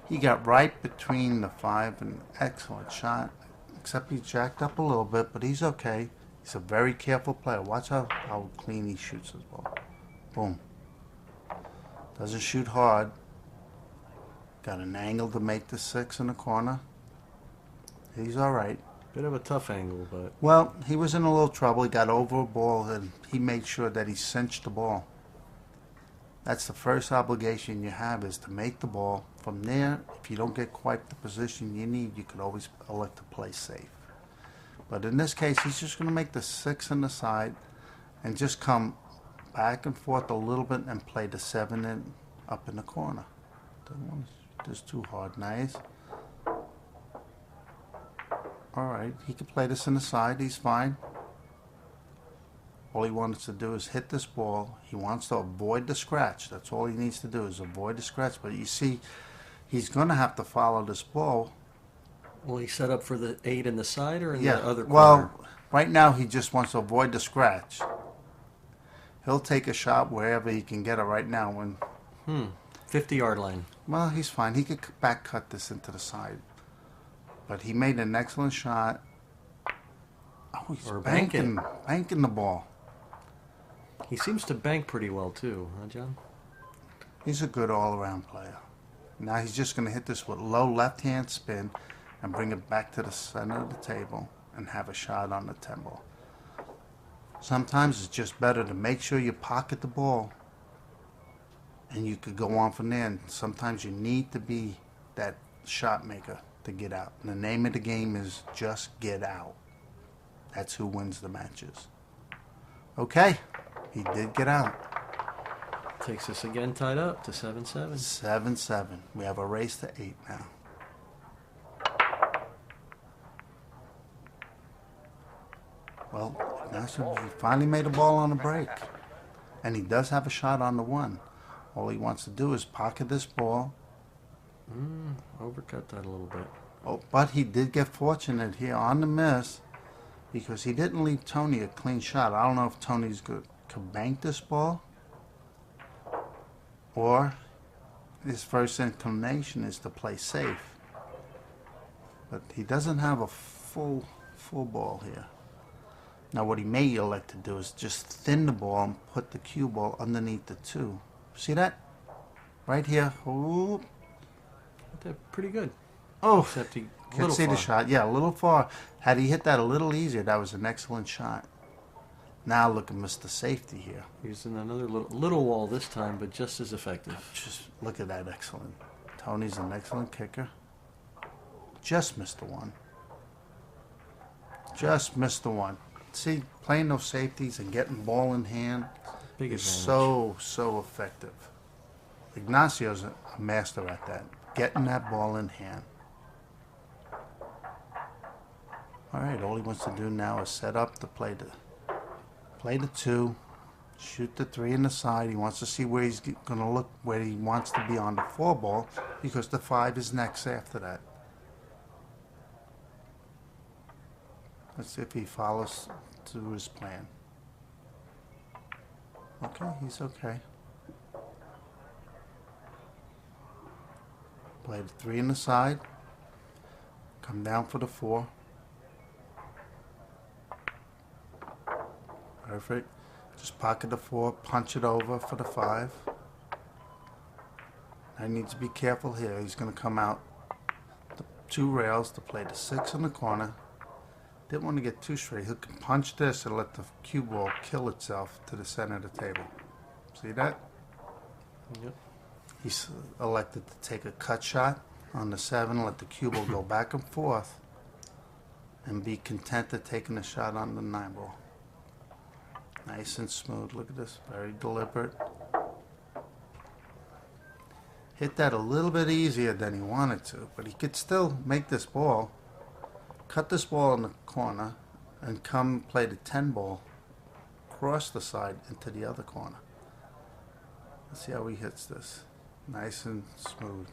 he got right between the 5 and excellent shot. Except he jacked up a little bit, but he's okay. He's a very careful player. Watch how clean he shoots his ball. Boom. Doesn't shoot hard. Got an angle to make the 6 in the corner. He's all right. Bit of a tough angle, but... Well, he was in a little trouble. He got over a ball, and he made sure that he cinched the ball. That's the first obligation you have, is to make the ball. From there, if you don't get quite the position you need, you could always elect to play safe. But in this case, he's just going to make the 6 on the side and just come back and forth a little bit and play the 7 up in the corner. Don't want to shoot this too hard. Nice. All right, he can play this in the side. He's fine. All he wants to do is hit this ball. He wants to avoid the scratch. That's all he needs to do, is avoid the scratch. But you see, he's going to have to follow this ball. Will he set up for the 8 in the side or in the other corner? Well, right now he just wants to avoid the scratch. He'll take a shot wherever he can get it right now. 50-yard line. Well, he's fine. He could back cut this into the side. But he made an excellent shot. Oh, he's banking the ball. He seems to bank pretty well too, huh, John? He's a good all-around player. Now he's just going to hit this with low left-hand spin and bring it back to the center of the table and have a shot on the 10 ball. Sometimes it's just better to make sure you pocket the ball and you could go on from there. And sometimes you need to be that shot maker to get out. And the name of the game is just get out. That's who wins the matches. Okay, he did get out. Takes us again tied up to 7-7. 7-7. We have a race to 8 now. Well, Ignacio, he finally made a ball on the break. And he does have a shot on the 1. All he wants to do is pocket this ball. Overcut that a little bit. Oh, but he did get fortunate here on the miss because he didn't leave Tony a clean shot. I don't know if Tony's good to bank this ball or his first inclination is to play safe. But he doesn't have a full ball here. Now what he may elect to do is just thin the ball and put the cue ball underneath the 2. See that? Right here. Ooh. They're pretty good. Oh, except he can see the shot. Yeah, a little far. Had he hit that a little easier, that was an excellent shot. Now look at Mr. Safety here. Using another little wall this time, but just as effective. Just look at that, excellent. Tony's an excellent kicker. Just missed the 1. Just missed the 1. See, playing those safeties and getting ball in hand Big is advantage. so effective. Ignacio's a master at that. Getting that ball in hand. All right, all he wants to do now is set up to play the 2, shoot the 3 in the side. He wants to see where he's going to look, where he wants to be on the 4 ball, because the 5 is next after that. Let's see if he follows through his plan. Okay, he's okay. Play the 3 in the side. Come down for the 4. Perfect. Just pocket the 4, punch it over for the 5. I need to be careful here. He's going to come out the 2 rails to play the 6 in the corner. Didn't want to get too straight. He can punch this and let the cue ball kill itself to the center of the table. See that? Yep. He's elected to take a cut shot on the 7, let the cue ball go back and forth, and be content at taking a shot on the 9 ball. Nice and smooth. Look at this. Very deliberate. Hit that a little bit easier than he wanted to, but he could still make this ball. Cut this ball in the corner and come play the 10 ball across the side into the other corner. Let's see how he hits this. Nice and smooth.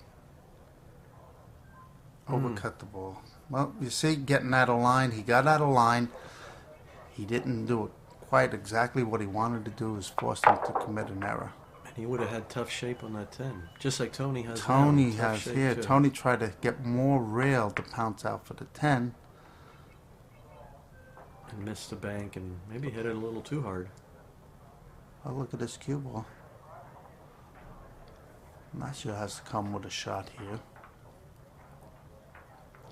Overcut the ball. Well, you see, getting out of line. He got out of line. He didn't do it quite exactly what he wanted to do. Is forced him to commit an error. And he would have had tough shape on that 10. Just like Tony has Tony now. has here. Too. Tony tried to get more rail to pounce out for the 10. And missed the bank and maybe hit it a little too hard. Oh, look at this cue ball. Ignacio has to come with a shot here.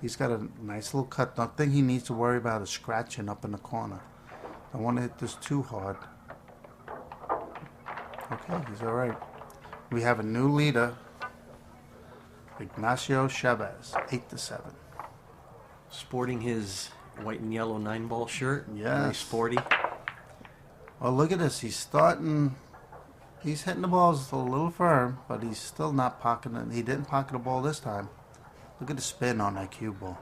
He's got a nice little cut. Nothing he needs to worry about is scratching up in the corner. I want to hit this too hard. Okay, he's all right. We have a new leader, Ignacio Chavez, 8-7. Sporting his white and yellow 9-ball shirt. Yes. Very sporty. Well, look at this. He's starting. He's hitting the balls a little firm, but he's still not pocketing. He didn't pocket the ball this time. Look at the spin on that cue ball.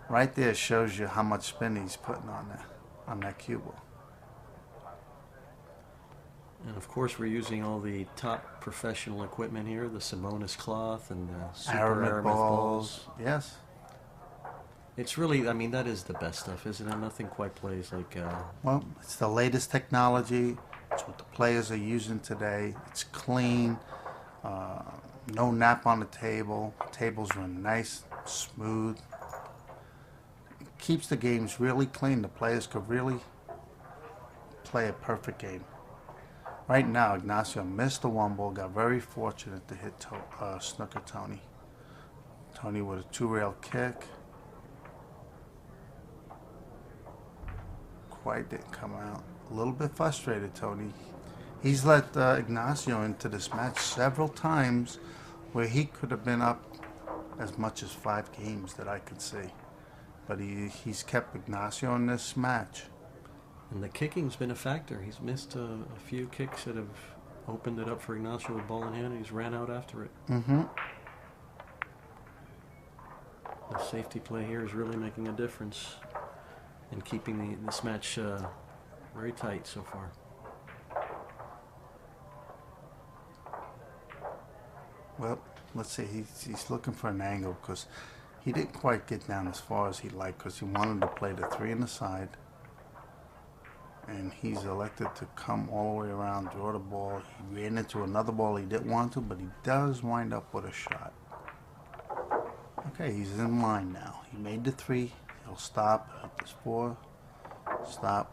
Right there shows you how much spin he's putting on that cue ball. And of course, we're using all the top professional equipment here: the Simonis cloth and the super Aramith Aramith balls. Yes. It's really, I mean, that is the best stuff, isn't it? Nothing quite plays like. Well, it's the latest technology. It's what the players are using today. It's clean. No nap on the table. Tables run nice, smooth. It keeps the games really clean. The players could really play a perfect game. Right now, Ignacio missed the 1 ball. Got very fortunate to hit Snooker Tony. Tony with a 2-rail kick. Quite didn't come out. A little bit frustrated, Tony. He's let Ignacio into this match several times where he could have been up as much as 5 games that I could see. But he's kept Ignacio in this match. And the kicking's been a factor. He's missed a few kicks that have opened it up for Ignacio with ball in hand, and he's ran out after it. Mm-hmm. The safety play here is really making a difference in keeping this match very tight so far. Well, let's see. He's looking for an angle because he didn't quite get down as far as he liked because he wanted to play the 3 in the side. And he's elected to come all the way around, draw the ball. He ran into another ball he didn't want to, but he does wind up with a shot. Okay, he's in line now. He made the 3. He'll stop at this 4. Stop.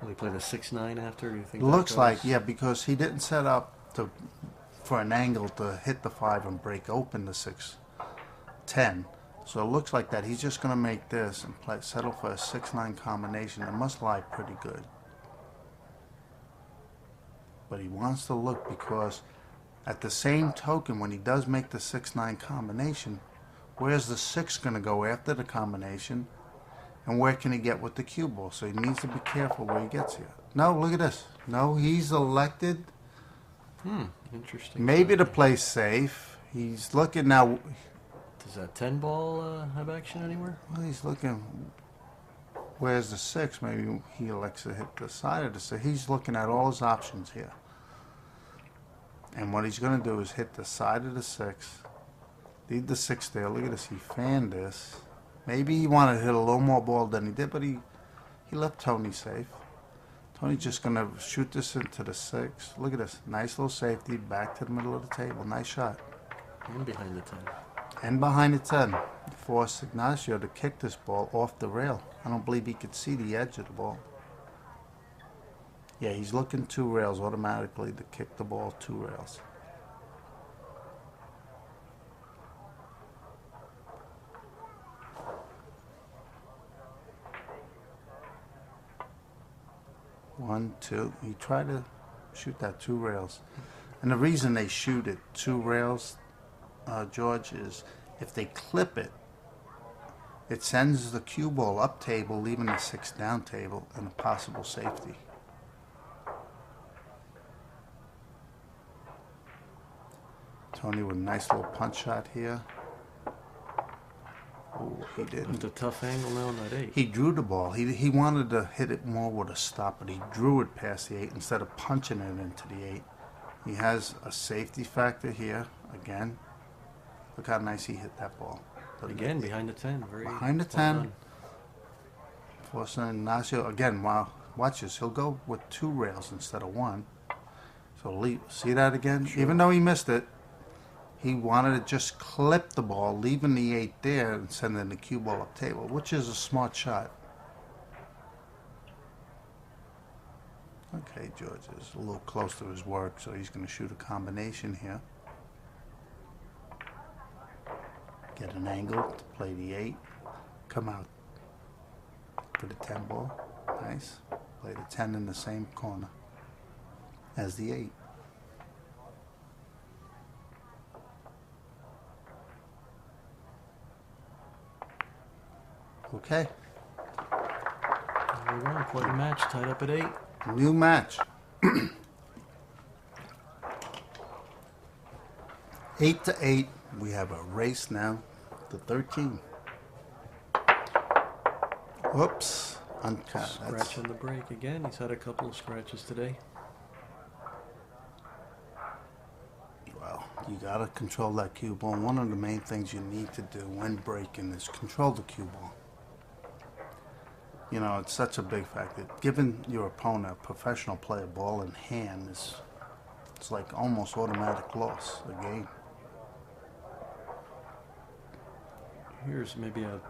Will he play the 6-9 after? Do you think? Looks like, yeah, because he didn't set up for an angle to hit the 5 and break open the 6-10. So it looks like that he's just going to make this and settle for a 6-9 combination. It must lie pretty good. But he wants to look because at the same token, when he does make the 6-9 combination, where's the 6 going to go after the combination? And where can he get with the cue ball? So he needs to be careful where he gets here. No, look at this. No, he's elected. Interesting. Maybe to play safe. He's looking now. Does that 10 ball have action anywhere? Well, he's looking. Where's the 6? Maybe he elects to hit the side of the 6. He's looking at all his options here. And what he's going to do is hit the side of the 6. Leave the 6 there. Look at this. He fanned this. Maybe he wanted to hit a little more ball than he did, but he left Tony safe. Tony's just going to shoot this into the 6. Look at this. Nice little safety. Back to the middle of the table. Nice shot. And behind the 10. And behind the 10. Force Ignacio to kick this ball off the rail. I don't believe he could see the edge of the ball. Yeah, he's looking 2 rails automatically to kick the ball 2 rails. One, 2. He tried to shoot that 2 rails. And the reason they shoot it 2 rails, George, is if they clip it, it sends the cue ball up table, leaving the 6 down table and a possible safety. Tony with a nice little punch shot here. Oh, he didn't. With a tough angle now on that 8. He drew the ball. He wanted to hit it more with a stop, but he drew it past the 8 instead of punching it into the 8. He has a safety factor here again. Look how nice he hit that ball. Again, behind the 10. Very behind the 10. Forcing Ignacio again. Wow, watch this. He'll go with 2 rails instead of 1. So see that again? Sure. Even though he missed it, he wanted to just clip the ball, leaving the 8 there and sending the cue ball up table, which is a smart shot. Okay, George is a little close to his work, so he's going to shoot a combination here. Get an angle to play the 8. Come out for the 10 ball. Nice. Play the 10 in the same corner as the 8. Okay. There we go. Quite a match. Tied up at 8. New match. 8-8. We have a race now to 13. Whoops. Uncut. Scratch on the break again. He's had a couple of scratches today. Well, you got to control that cue ball. One of the main things you need to do when breaking is control the cue ball. You know, it's such a big factor. Giving your opponent a professional player ball in hand it's like almost automatic loss of the game. Here's maybe a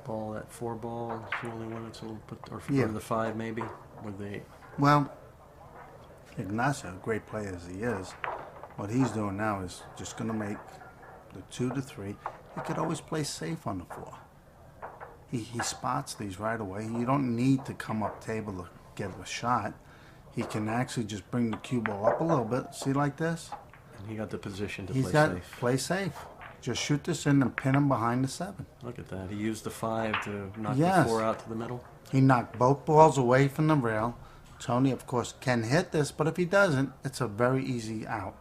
ball, that 4 ball. It's the only one that's a little put, or Yeah. the 5 maybe, with the 8. Well, Ignacio, great player as he is, what he's doing now is just going to make the 2 to 3. He could always play safe on the 4. He spots these right away. You don't need to come up table to get a shot. He can actually just bring the cue ball up a little bit. See like this? And he got the position to He's play got safe. play safe. Just shoot this in and pin him behind the 7. Look at that. He used the 5 to knock Yes. the 4 out to the middle. He knocked both balls away from the rail, Tony, of course, can hit this, but if he doesn't, it's a very easy out.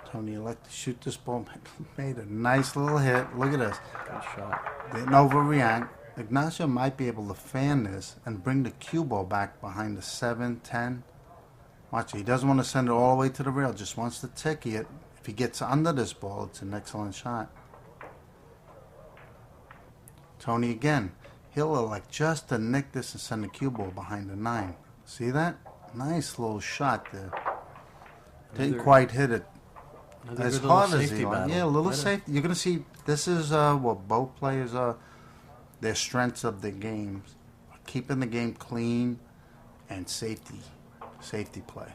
Tony elected to shoot this ball. Made a nice little hit. Look at this. Good shot. Didn't overreact. Ignacio might be able to fan this and bring the cue ball back behind the 7, 10. Watch it. He doesn't want to send it all the way to the rail. Just wants to ticky it. If he gets under this ball, it's an excellent shot. Tony again. He'll elect just to nick this and send the cue ball behind the 9. See that? Nice little shot there. Didn't quite hit it as hard as he wanted. Yeah, a little safety. You're going to see, this is what both players are, their strengths of their games. Keeping the game clean and safety play.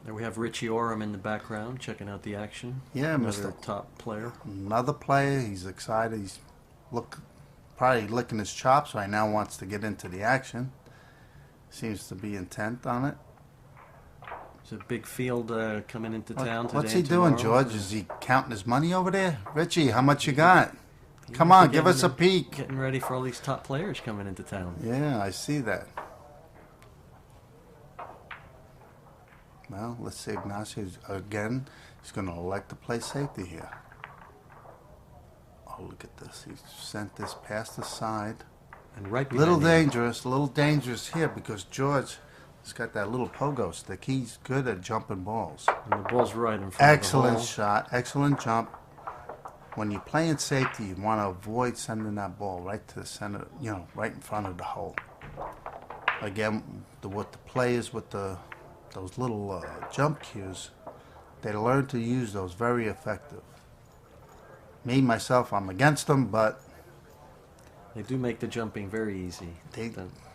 There we have Richie Orem in the background checking out the action. Yeah, another top player. Another player. He's excited. He's probably licking his chops right now. Wants to get into the action. Seems to be intent on it. There's a big field coming into town today. What's he doing, George? Is he counting his money over there? Richie, how much you got? Come on, give us a peek. Getting ready for all these top players coming into town. Yeah, I see that. Well, let's see. Ignacio, again, he's going to elect to play safety here. Oh, look at this. He sent this past the side. And right a little dangerous here because George has got that little pogo stick. He's good at jumping balls. And the ball's right in front Excellent of the shot. Excellent jump. When you're playing safety, you want to avoid sending that ball right to the center, right in front of the hole. Again, what the players with those little jump cues, they learn to use those very effective. Me, myself, I'm against them, but they do make the jumping very easy.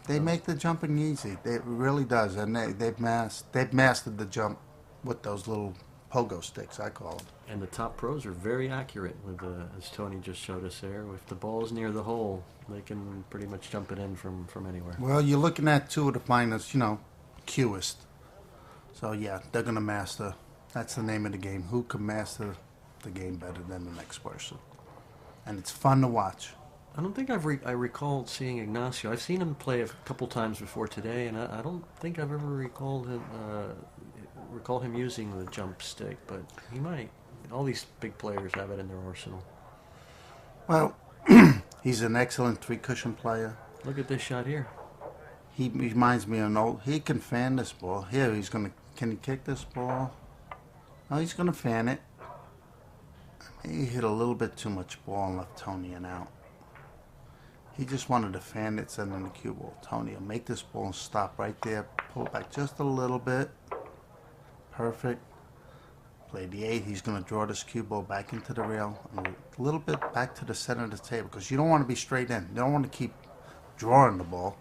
They make the jumping easy. It really does, and they've mastered the jump with those little pogo sticks, I call them. And the top pros are very accurate with as Tony just showed us there. If the ball's near the hole, they can pretty much jump it in from anywhere. Well, you're looking at two of the finest, cueist. So yeah, they're gonna master. That's the name of the game. Who can master the game better than the next person? And it's fun to watch. I don't think I recalled seeing Ignacio. I've seen him play a couple times before today, and I don't think I've ever recall him using the jump stick, but he might. All these big players have it in their arsenal. Well, he's an excellent three-cushion player. Look at this shot here. He reminds me of an old... He can fan this ball. Here, he's going to... Can he kick this ball? Oh, he's going to fan it. He hit a little bit too much ball and left Tony and out. He just wanted to fan it, send in the cue ball. Tony will make this ball and stop right there. Pull it back just a little bit. Perfect. Play the 8. He's going to draw this cue ball back into the rail. And a little bit back to the center of the table because you don't want to be straight in. You don't want to keep drawing the ball.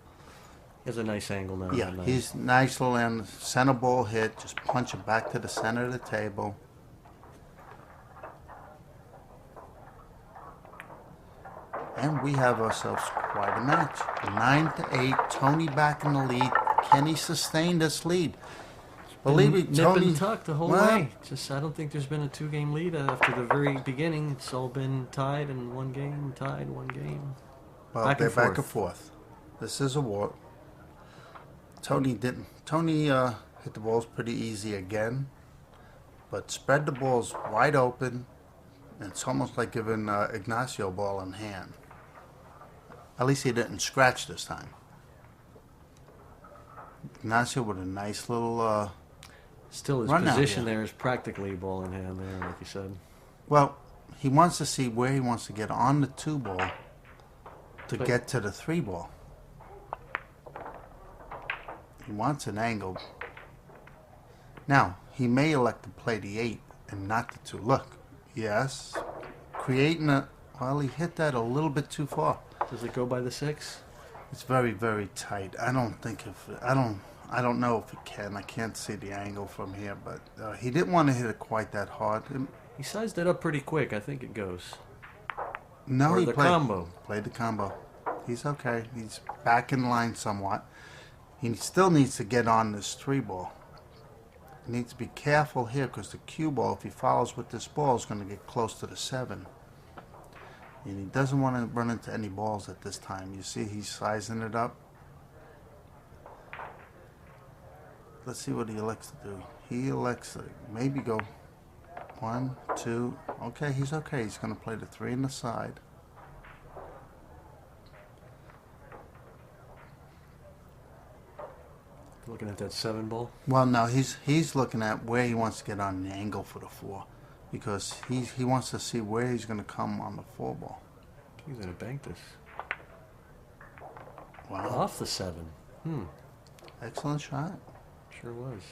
He has a nice angle now. Yeah, he's nice little end. Center ball hit. Just punch it back to the center of the table. And we have ourselves quite a match. 9-8. Tony back in the lead. Can he sustain this lead? Believe me, Tony. Nip and tuck the whole way. I don't think there's been a 2-game lead after the very beginning. It's all been tied in one game, tied one game. Well, they're back and forth. This is a war. Tony didn't. Tony hit the balls pretty easy again, but spread the balls wide open. And it's almost like giving Ignacio ball in hand. At least he didn't scratch this time. Ignacio with a nice little. Still, his position there is practically ball in hand there, like you said. Well, he wants to see where he wants to get on the 2 ball to get to the 3 ball. He wants an angle. Now, he may elect to play the 8 and not the 2. Look, yes, creating a... Well, he hit that a little bit too far. Does it go by the 6? It's very, very tight. I don't know if it can. I can't see the angle from here, but he didn't want to hit it quite that hard. He sized it up pretty quick. I think it goes. No, or he the played the combo. He's okay. He's back in line somewhat. He still needs to get on this 3 ball. He needs to be careful here because the cue ball, if he follows with this ball, is going to get close to the 7. And he doesn't want to run into any balls at this time. You see he's sizing it up. let's see what he elects to do. He elects to maybe go 1, 2. Okay, he's okay. He's going to play the 3 on the side. Looking at that 7 ball. Well, no, he's looking at where he wants to get on the angle for the 4, because he wants to see where he's going to come on the 4 ball. He's going to bank this. Wow. Off the 7. Excellent shot. Sure was.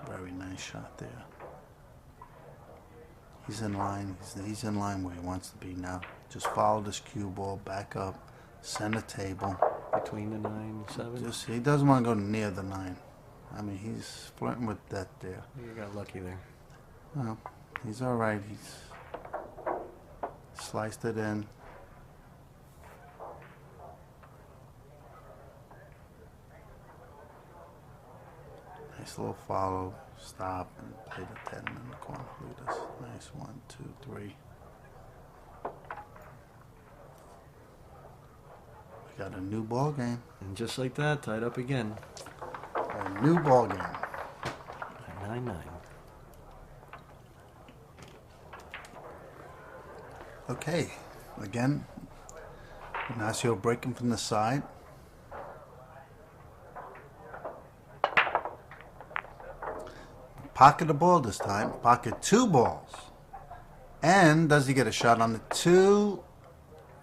Very nice shot there. He's in line. He's in line where he wants to be now. Just follow this cue ball, back up, center table. Between the 9 and 7? He doesn't want to go near the 9. I mean, he's flirting with that there. You got lucky there. Well, he's all right. He's sliced it in. Nice little follow, stop, and play the 10 in the corner. Look at this. Nice 1, 2, 3. We got a new ball game. And just like that, tied up again. A new ball game. 9-9. Okay, again, Ignacio breaking from the side. Pocket the ball this time. Pocket 2 balls. And does he get a shot on the 2?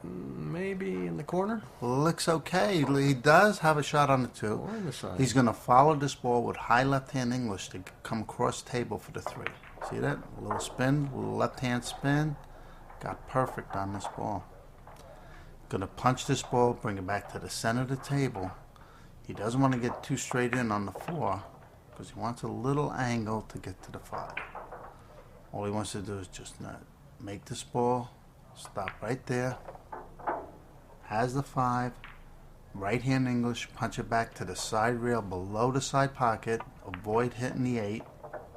Maybe in the corner? Looks okay. He does have a shot on the 2. Or in the side. He's going to follow this ball with high left-hand English to come across table for the 3. See that? A little spin, a little left-hand spin. Got perfect on this ball. Going to punch this ball, bring it back to the center of the table. He doesn't want to get too straight in on the 4 because he wants a little angle to get to the 5. All he wants to do is just not make this ball stop right there. Has the 5. Right-hand English, punch it back to the side rail below the side pocket. Avoid hitting the 8.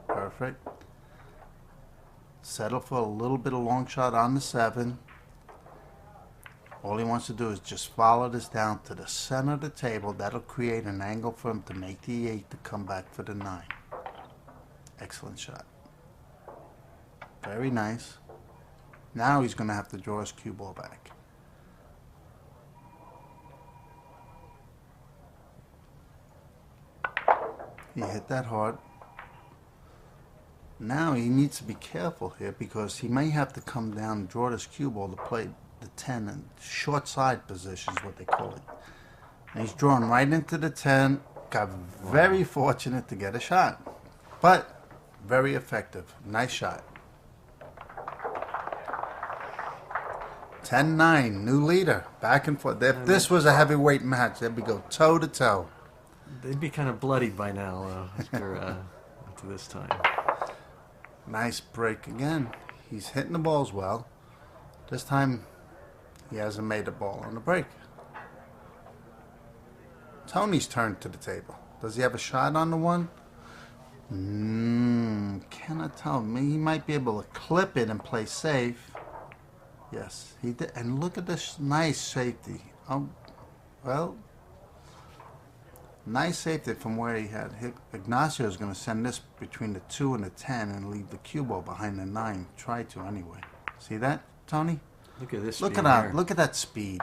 Perfect. Settle for a little bit of long shot on the 7. All he wants to do is just follow this down to the center of the table. That'll create an angle for him to make the 8 to come back for the 9. Excellent shot. Very nice. Now he's going to have to draw his cue ball back. He hit that hard. Now he needs to be careful here because he may have to come down and draw this cue ball to play the 10 in short side position is what they call it. And he's drawn right into the 10. Got very fortunate to get a shot. But very effective. Nice shot. 10-9, new leader. Back and forth. If this was a heavyweight match, they'd be go toe to toe. They'd be kind of bloodied by now after this time. Nice break again. He's hitting the balls well. This time, he hasn't made a ball on the break. Tony's turn to the table. Does he have a shot on the 1? Cannot tell. He might be able to clip it and play safe. Yes, he did. And look at this nice safety. Well, nice safety from where he had. Ignacio is going to send this between the 2 and the 10 and leave the cue ball behind the 9. Try to anyway. See that, Tony? Look at this. Look at that. Look at that speed.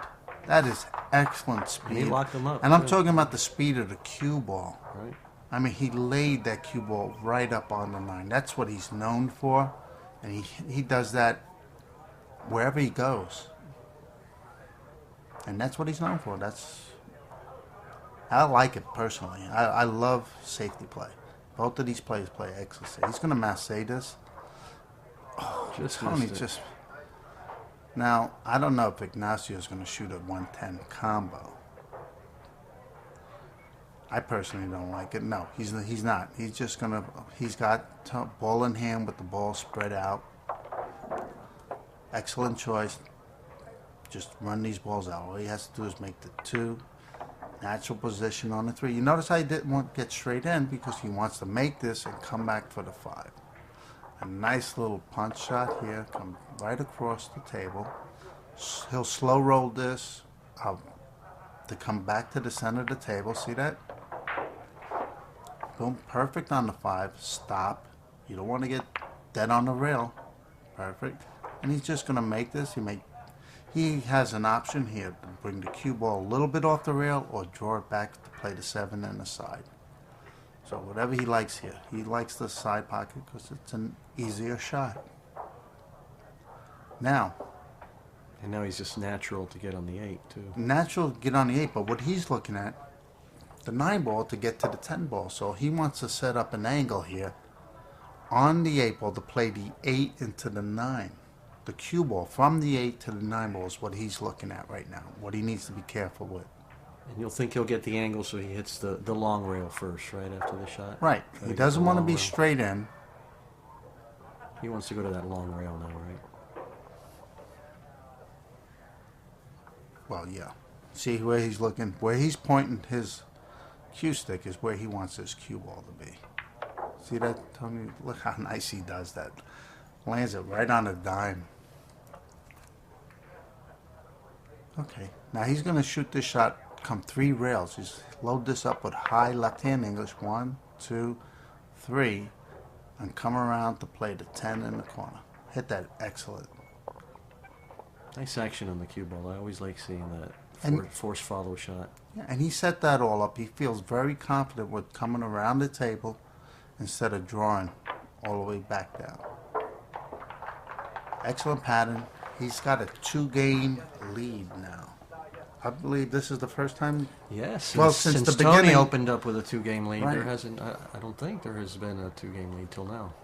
That is excellent speed. And he locked them up. And I'm talking about the speed of the cue ball. Right. I mean, he laid that cue ball right up on the 9. That's what he's known for, and he does that wherever he goes. And that's what he's known for. I like it personally. I love safety play. Both of these players play excellent. He's going to mass this. Oh, Tony just. Now, I don't know if Ignacio is going to shoot a 110 combo. I personally don't like it. No, he's not. He's just going to. He's got ball in hand with the ball spread out. Excellent choice. Just run these balls out. All he has to do is make the 2. Natural position on the 3. You notice how he didn't want to get straight in because he wants to make this and come back for the 5. A nice little punch shot here. Come right across the table. He'll slow roll this. to come back to the center of the table. See that? Boom, perfect on the 5. Stop. You don't want to get dead on the rail. Perfect. And he's just going to make this. He has an option here to bring the cue ball a little bit off the rail or draw it back to play the 7 and the side. So whatever he likes here. He likes the side pocket because it's an easier shot. Now. And now he's just natural to get on the 8, too. Natural to get on the 8, but what he's looking at, the 9 ball to get to the 10 ball. So he wants to set up an angle here on the 8 ball to play the 8 into the 9. The cue ball from the 8 to the 9 ball is what he's looking at right now, what he needs to be careful with. And you'll think he'll get the angle so he hits the long rail first, right, after the shot? Right. He doesn't want to be straight in. He wants to go to that long rail now, right? Well, yeah. See where he's looking? Where he's pointing his cue stick is where he wants his cue ball to be. See that, Tony? Look how nice he does that. Lands it right on a dime. Okay. Now he's going to shoot this shot, come 3 rails. He's load this up with high left-hand English. 1, 2, 3. And come around to play the 10 in the corner. Hit that. Excellent. Nice action on the cue ball. I always like seeing that force follow shot. Yeah, and he set that all up. He feels very confident with coming around the table instead of drawing all the way back down. Excellent pattern. He's got a 2-game lead now. I believe this is the first time. Yes. Well, since the Tony beginning, opened up with a 2-game lead, right. There hasn't. I don't think there has been a 2-game lead till now.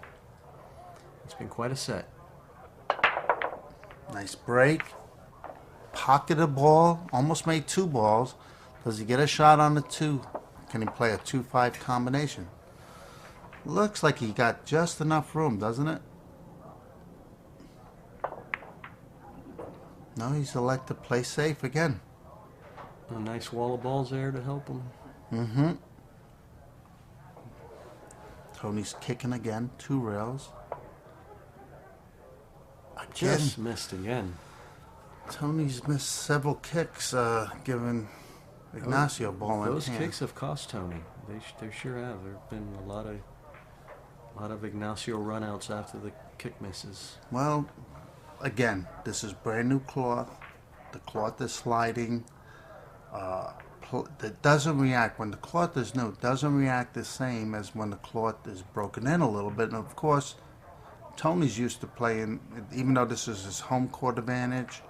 It's been quite a set. Nice break. Pocketed ball. Almost made 2 balls. Does he get a shot on the 2? Can he play a 2-5 combination? Looks like he got just enough room, doesn't it? No, he's elected to play safe again. A nice wall of balls there to help him. Mm-hmm. Tony's kicking again. 2 rails. Again. Just missed again. Tony's missed several kicks, giving Ignacio ball in Those hand. kicks have cost Tony. They sure have. There have been a lot of Ignacio runouts after the kick misses. Well, again, this is brand new cloth. The cloth is sliding. That doesn't react when the cloth is new. It doesn't react the same as when the cloth is broken in a little bit. And of course, Tony's used to playing, even though this is his home court advantage.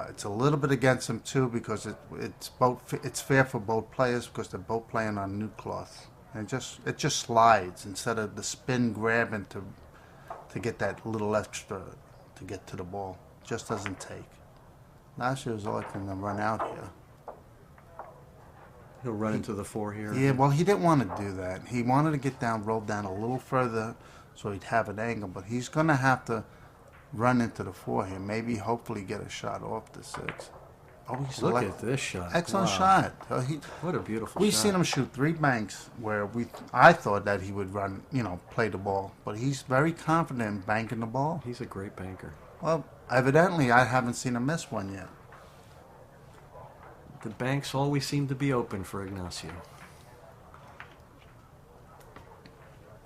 It's a little bit against him too because it's fair for both players because they're both playing on new cloth. And it just slides instead of the spin grabbing to get that little extra to get to the ball. Just doesn't take. Last year was electing to run out here. He'll run into the 4 here. Yeah, well, he didn't want to do that. He wanted to get down, roll down a little further so he'd have an angle. But he's going to have to run into the 4 here. Maybe, hopefully, get a shot off the 6. Oh, he's Look at this shot. Excellent Wow. shot. What a beautiful shot. We've seen him shoot 3 banks where I thought that he would run, play the ball. But he's very confident in banking the ball. He's a great banker. Well, evidently, I haven't seen him miss one yet. The banks always seem to be open for Ignacio.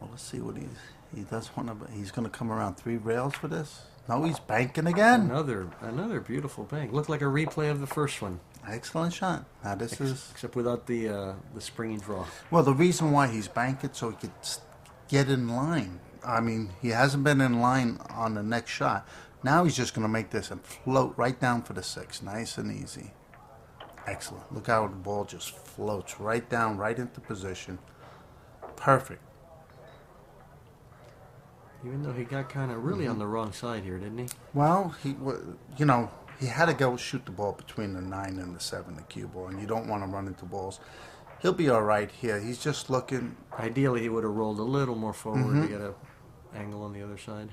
Well, let's see what he does want to. He's going to come around 3 rails for this. No, he's banking again. Another beautiful bank. Looked like a replay of the first one. Excellent shot. Now this is except without the springy draw. Well, the reason why he's banking so he could get in line. I mean, he hasn't been in line on the next shot. Now he's just going to make this and float right down for the 6. Nice and easy. Excellent. Look how the ball just floats right down, right into position. Perfect. Even though he got kind of really on the wrong side here, didn't he? Well, he had to go shoot the ball between the 9 and the 7, the cue ball, and you don't want to run into balls. He'll be all right here. He's just looking. Ideally, he would have rolled a little more forward to get an angle on the other side.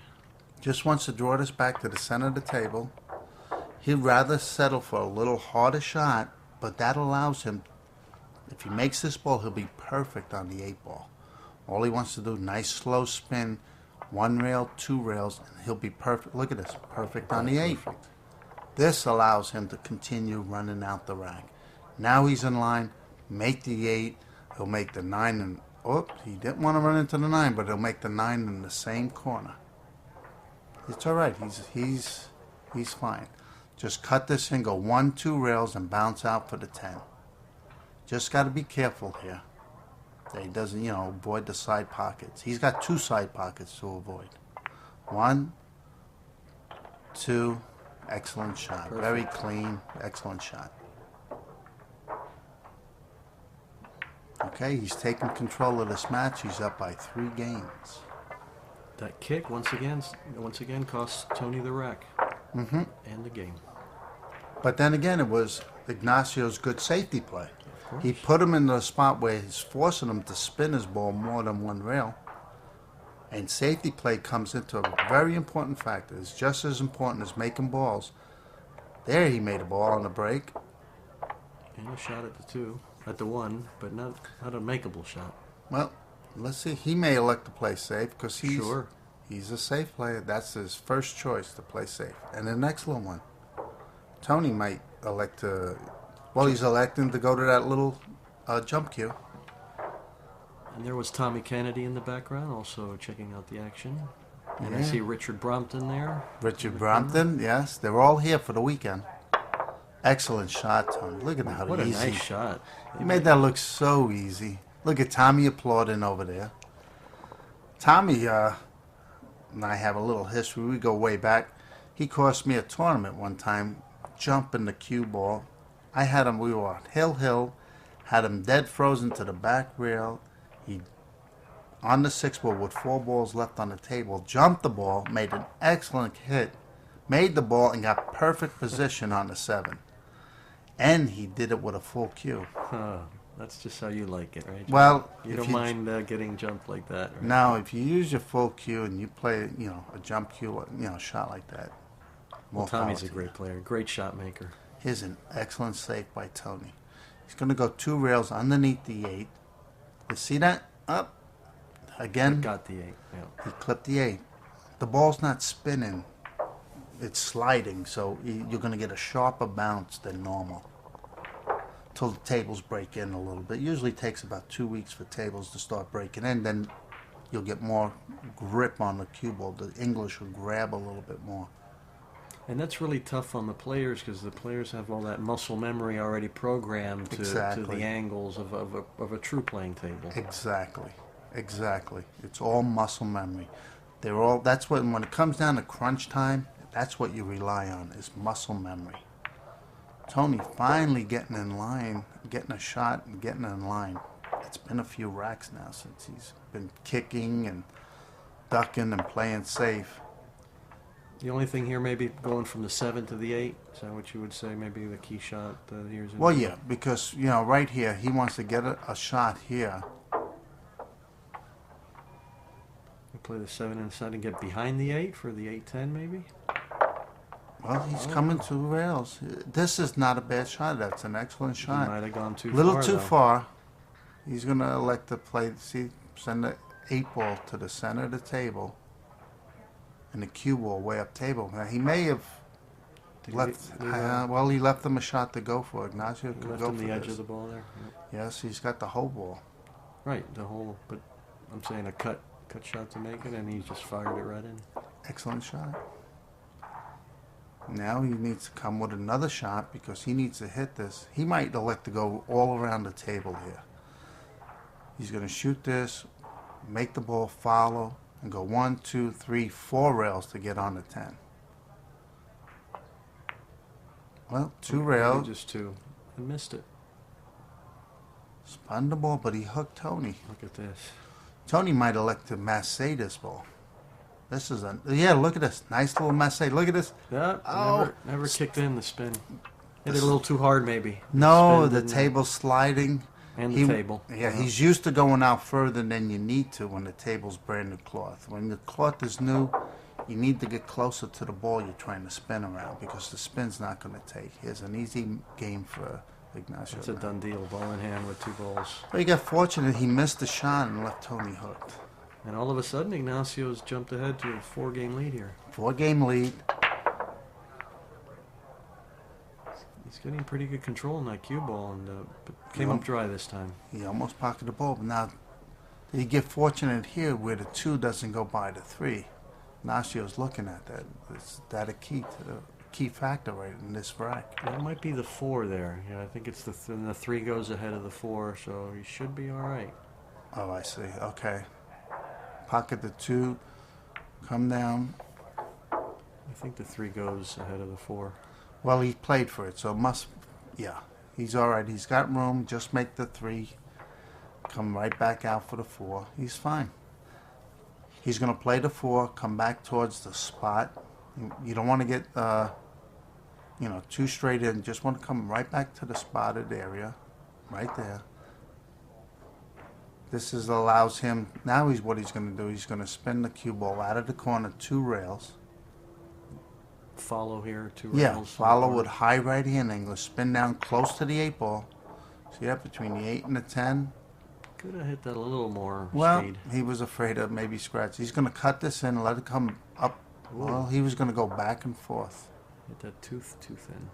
Just wants to draw this back to the center of the table. He'd rather settle for a little harder shot, but that allows him, if he makes this ball, he'll be perfect on the 8 ball. All he wants to do, nice slow spin, 1 rail, 2 rails, and he'll be perfect. Look at this, perfect on the 8. This allows him to continue running out the rack. Now he's in line, make the 8, he'll make the 9, and he didn't want to run into the 9, but he'll make the 9 in the same corner. It's all right. He's fine. Just cut this in, go 1, 2 rails, and bounce out for the 10. Just got to be careful here that he doesn't, avoid the side pockets. He's got 2 side pockets to avoid. 1, 2, excellent shot. Perfect. Very clean, excellent shot. Okay, he's taking control of this match. He's up by 3 games. That kick once again cost Tony the rack and the game. But then again, it was Ignacio's good safety play. He put him in the spot where he's forcing him to spin his ball more than 1 rail. And safety play comes into a very important factor. It's just as important as making balls. There he made a ball on the break. And a shot at the 2, at the 1, but not a makeable shot. Well, let's see. He may elect to play safe because he's a safe player. That's his first choice, to play safe. And the next little one, Tony might elect to... Well, he's electing to go to that little jump cue. And there was Tommy Kennedy in the background, also checking out the action. And I see Richard Brompton there. Richard Brompton, yes. They're all here for the weekend. Excellent shot, Tony. Look at how easy. What a nice shot. He made that look so easy. Look at Tommy applauding over there. Tommy and I have a little history. We go way back. He cost me a tournament one time, jumping the cue ball. I had him, we were on Hill, had him dead frozen to the back rail. He, on the 6 ball with 4 balls left on the table, jumped the ball, made an excellent hit, made the ball, and got perfect position on the 7. And he did it with a full cue. That's just how you like it, right? Well, you don't mind getting jumped like that, right? No, if you use your full cue and you play, a jump cue, shot like that. Well, Tommy's a great player, great shot maker. Here's an excellent save by Tony. He's going to go 2 rails underneath the 8. You see that? Up. Again. I got the 8, yeah. He clipped the 8. The ball's not spinning. It's sliding, so you're going to get a sharper bounce than normal. Till the tables break in a little bit. Usually takes about 2 weeks for tables to start breaking in. Then you'll get more grip on the cue ball. The English will grab a little bit more. And that's really tough on the players because the players have all that muscle memory already programmed to the angles of a true playing table. Exactly. It's all muscle memory. That's when it comes down to crunch time, that's what you rely on, is muscle memory. Tony finally getting in line, getting a shot and getting in line. It's been a few racks now since he's been kicking and ducking and playing safe. The only thing here, maybe going from the 7 to the 8, is that what you would say? Maybe the key shot here's. Well, yeah, because right here he wants to get a shot here. You play the 7 inside and get behind the 8 for the 8-10, maybe. Well, he's coming 2 rails. This is not a bad shot. That's an excellent shot. He might have gone too far. Little too far. He's going to elect to play. Send the 8 ball to the center of the table. And the cue ball way up table. Now, he may have left. He left him a shot to go for. Ignacio could go for the edge of the ball there. Yep. Yes, he's got the whole ball. Right, the whole. But I'm saying a cut shot to make it, and he just fired it right in. Excellent shot. Now he needs to come with another shot because he needs to hit this. He might elect to go all around the table here. He's going to shoot this, make the ball follow, and go 1, 2, 3, 4 rails to get on the 10. Well, 2 rails. Just 2. I missed it. Spun the ball, but he hooked Tony. Look at this. Tony might elect to masse this ball. This is look at this. Nice little masse. Look at this. Yeah, never kicked in the spin. Hit it a little too hard, maybe. No, the table's sliding. And the table. Yeah, he's used to going out further than you need to when the table's brand new cloth. When the cloth is new, you need to get closer to the ball you're trying to spin around because the spin's not going to take. Here's an easy game for Ignacio. It's a done deal, ball in hand with 2 balls. Well, he got fortunate. He missed the shot and left Tony hooked. And all of a sudden, Ignacio's jumped ahead to a 4-game lead here. 4-game lead. He's getting pretty good control in that cue ball, and but came up dry this time. He almost pocketed the ball, but now you get fortunate here where the 2 doesn't go by the 3. Ignacio's looking at that. Is that a key factor right in this rack? That might be the 4 there. Yeah, I think it's the the 3 goes ahead of the 4, so he should be all right. Oh, I see. Okay. Pocket the 2, come down. I think the 3 goes ahead of the 4. Well, he played for it, so yeah. He's all right. He's got room. Just make the 3. Come right back out for the 4. He's fine. He's going to play the 4, come back towards the spot. You don't want to get, too straight in. Just want to come right back to the spotted area, right there. This allows him, now what he's going to do, he's going to spin the cue ball out of the corner, 2 rails. Follow here, 2 rails. Yeah, follow with high right hand angle, spin down close to the 8 ball. See that, between the 8 and the 10? Could have hit that a little more Well, speed. he was afraid of maybe scratch. He's going to cut this in and let it come up. Ooh. Well, he was going to go back and forth. Hit that tooth too thin.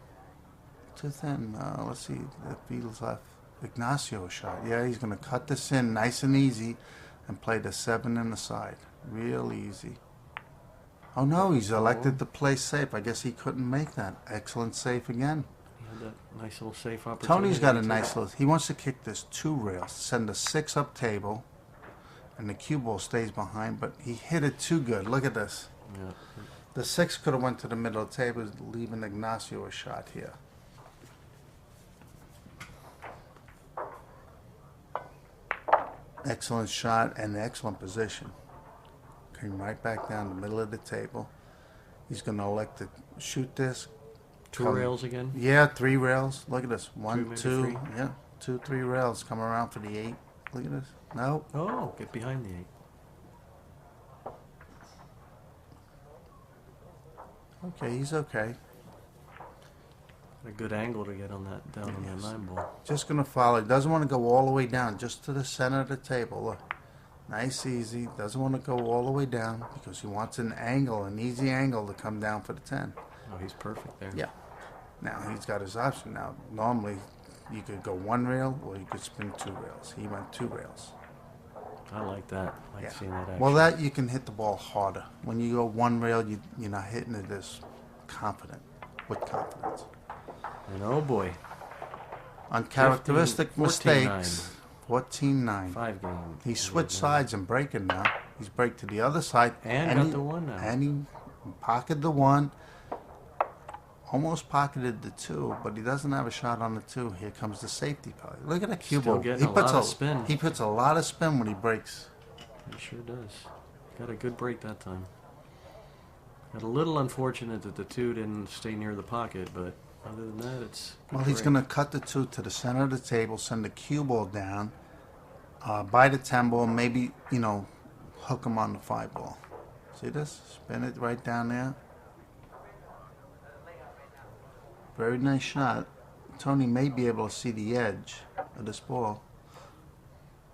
Too thin. Let's see. The Beatles left Ignacio a shot. Yeah, he's going to cut this in nice and easy and play the 7 in the side. Real easy. Oh, no, he's elected to play safe. I guess he couldn't make that. Excellent save again. He had that nice little safe opportunity. Tony's got a nice little... He wants to kick this 2 rails, send a 6 up table, and the cue ball stays behind, but he hit it too good. Look at this. Yeah. The 6 could have went to the middle of the table, leaving Ignacio a shot here. Excellent shot and excellent position. Came right back down the middle of the table. He's going to elect to shoot this. 2 rails again? Yeah, 3 rails. Look at this. 1, 2, 2. 3. Yeah, 2, 3 rails. Come around for the 8. Look at this. No. Oh, get behind the 8. Okay, he's okay. A good angle to get on that down on that 9 ball. Just going to follow. He doesn't want to go all the way down, just to the center of the table. Look. Nice, easy. Doesn't want to go all the way down because he wants an angle, an easy angle to come down for the 10. Oh, he's perfect there. Yeah. Now he's got his option. Now, normally you could go 1 rail or you could spin 2 rails. He went 2 rails. I like that. I like seeing that action. Well, that you can hit the ball harder. When you go 1 rail, you're not hitting it as with confidence. And oh boy. Uncharacteristic 14, mistakes. 14-9. 5 game. He switched sides and breaking now. He's break to the other side. And got the 1 now. And he pocketed the 1. Almost pocketed the 2, but he doesn't have a shot on the 2. Here comes the safety play. Look at that cue ball. He puts a lot of spin. He puts a lot of spin when he breaks. He sure does. Got a good break that time. Got a little unfortunate that the 2 didn't stay near the pocket, but other than that, it's Well, he's going to cut the 2 to the center of the table, send the cue ball down, by the 10 ball, maybe, hook him on the 5 ball. See this? Spin it right down there. Very nice shot. Tony may be able to see the edge of this ball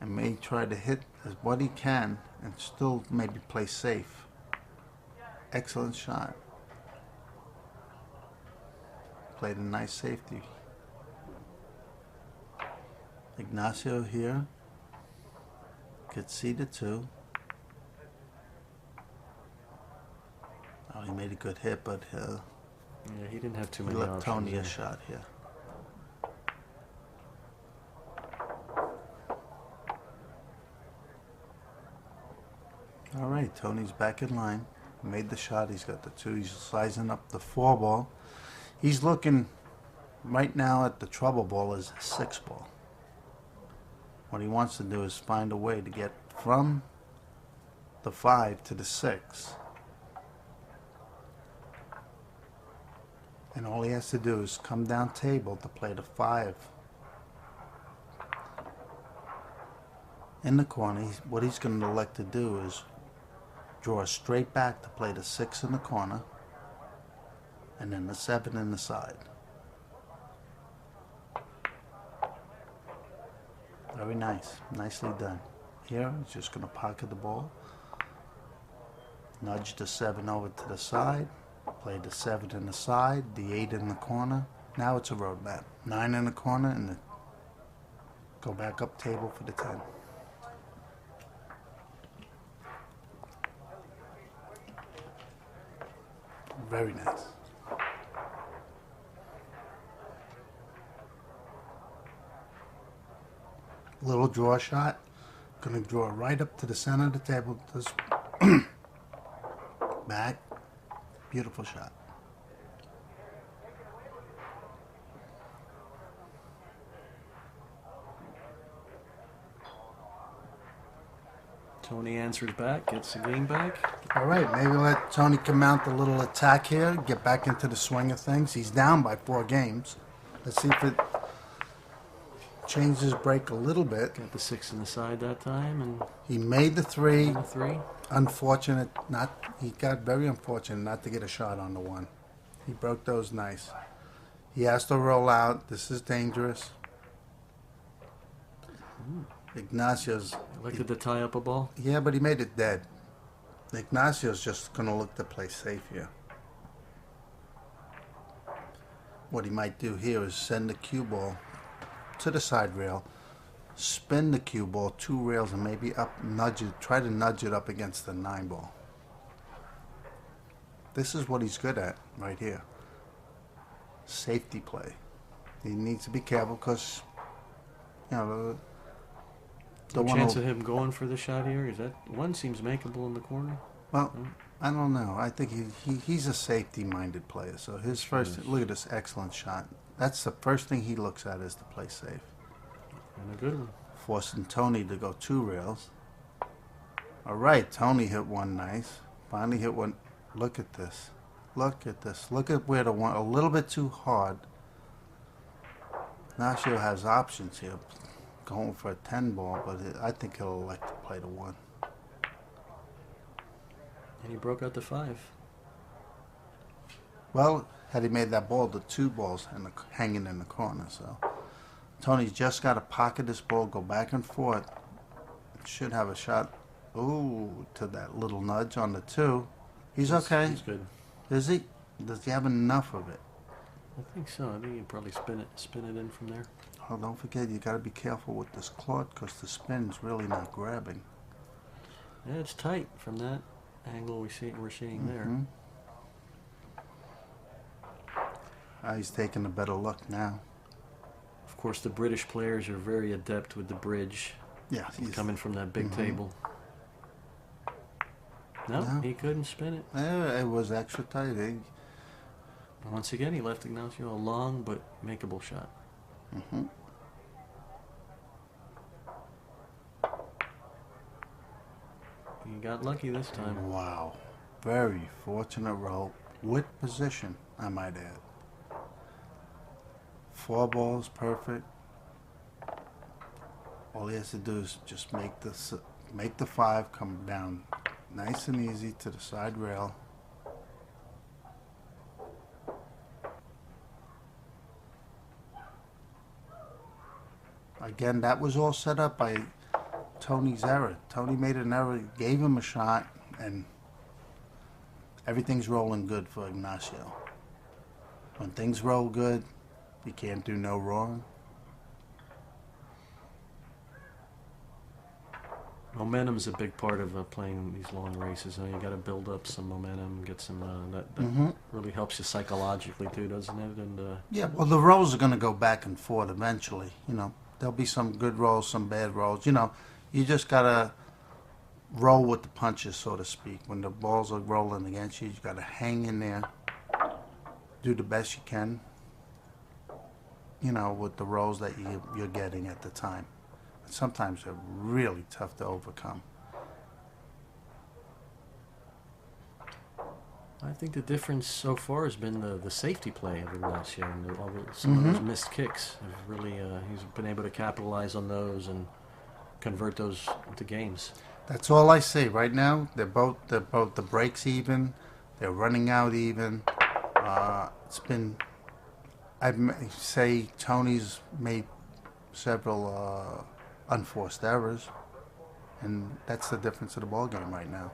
and may try to hit what he can and still maybe play safe. Excellent shot. Played a nice safety. Ignacio here. Could see the 2. Oh, he made a good hit, but yeah, he didn't have too he many left options Tony there. a shot here. All right, Tony's back in line. Made the shot. He's got the 2. He's sizing up the 4 ball. He's looking right now at the trouble ball as a 6 ball. What he wants to do is find a way to get from the 5 to the 6. And all he has to do is come down table to play the 5. In the corner, what he's going to elect to do is draw a straight back to play the 6 in the corner, and then the 7 in the side. Very nice. Nicely done. Here, he's just going to pocket the ball, nudge the 7 over to the side, play the 7 in the side, the 8 in the corner, Now it's a road map. 9 in the corner and go back up table for the 10. Very nice. Little draw shot. Gonna draw right up to the center of the table. This back. Beautiful shot. Tony answers back, gets the game back. All right, maybe let Tony come out the little attack here, get back into the swing of things. He's down by 4 games. Let's see if it changes his break a little bit. Got the 6 in the side that time, and He made the 3. the 3. Unfortunate, he got very unfortunate not to get a shot on the 1. He broke those nice. He has to roll out. This is dangerous. Ignacio's, Elected to tie up a ball. yeah, but he made it dead. Ignacio's just going to look to play safe here. What he might do here is send the cue ball to the side rail, spin the cue ball 2 rails, and maybe up, nudge it, try to nudge it up against the 9 ball. This is what he's good at right here. Safety play. He needs to be careful because, you know, No chance of him going for the shot here? Is that one seems makeable in the corner? well, I don't know. I think he's a safety-minded player. So his first, look at this excellent shot. That's the first thing he looks at is to play safe. And a good one. Forcing Tony to go 2 rails. All right, Tony hit one nice. Finally hit one. Look at this. Look at this. Look at where the one, a little bit too hard. Ignacio has options here. Going for a 10 ball, but I think he'll elect to play the 1. And he broke out the 5. Well, had he made that ball, the 2 balls hanging in the corner. So Tony's just got to pocket this ball, go back and forth. Should have a shot. Ooh, to that little nudge on the 2. He's okay. He's good. Is he? Does he have enough of it? I think so. I think you can probably spin it in from there. Oh, don't forget, you got to be careful with this cloth because the spin's really not grabbing. Yeah, it's tight from that angle we're seeing there. He's taking a better look now. Of course, the British players are very adept with the bridge. Yeah, he's Coming from that big table. No, he couldn't spin it. It was extra tight. Once again, he left Ignacio a long but makeable shot. He got lucky this time. Wow. Very fortunate roll. With position, I might add. 4 balls, perfect. All he has to do is just make the 5 come down nice and easy to the side rail. Again, that was all set up by Tony's error. Tony made an error, gave him a shot, and everything's rolling good for Ignacio. When things roll good, you can't do no wrong. Momentum's a big part of playing these long races. You got to build up some momentum, get some. That really helps you psychologically too, doesn't it? And yeah, well, the rolls are going to go back and forth eventually. You know, there'll be some good rolls, some bad rolls. You know, you just got to roll with the punches, so to speak. When the balls are rolling against you, you got to hang in there, do the best you can. You know, with the rolls that you're getting at the time. Sometimes they're really tough to overcome. I think the difference so far has been the safety play of Ignacio and some of those missed kicks. Have really, he's been able to capitalize on those and convert those into games. That's all I see right now. They're both the breaks even. They're running out even. It's been, I'd say Tony's made several unforced errors, and that's the difference of the ball game right now.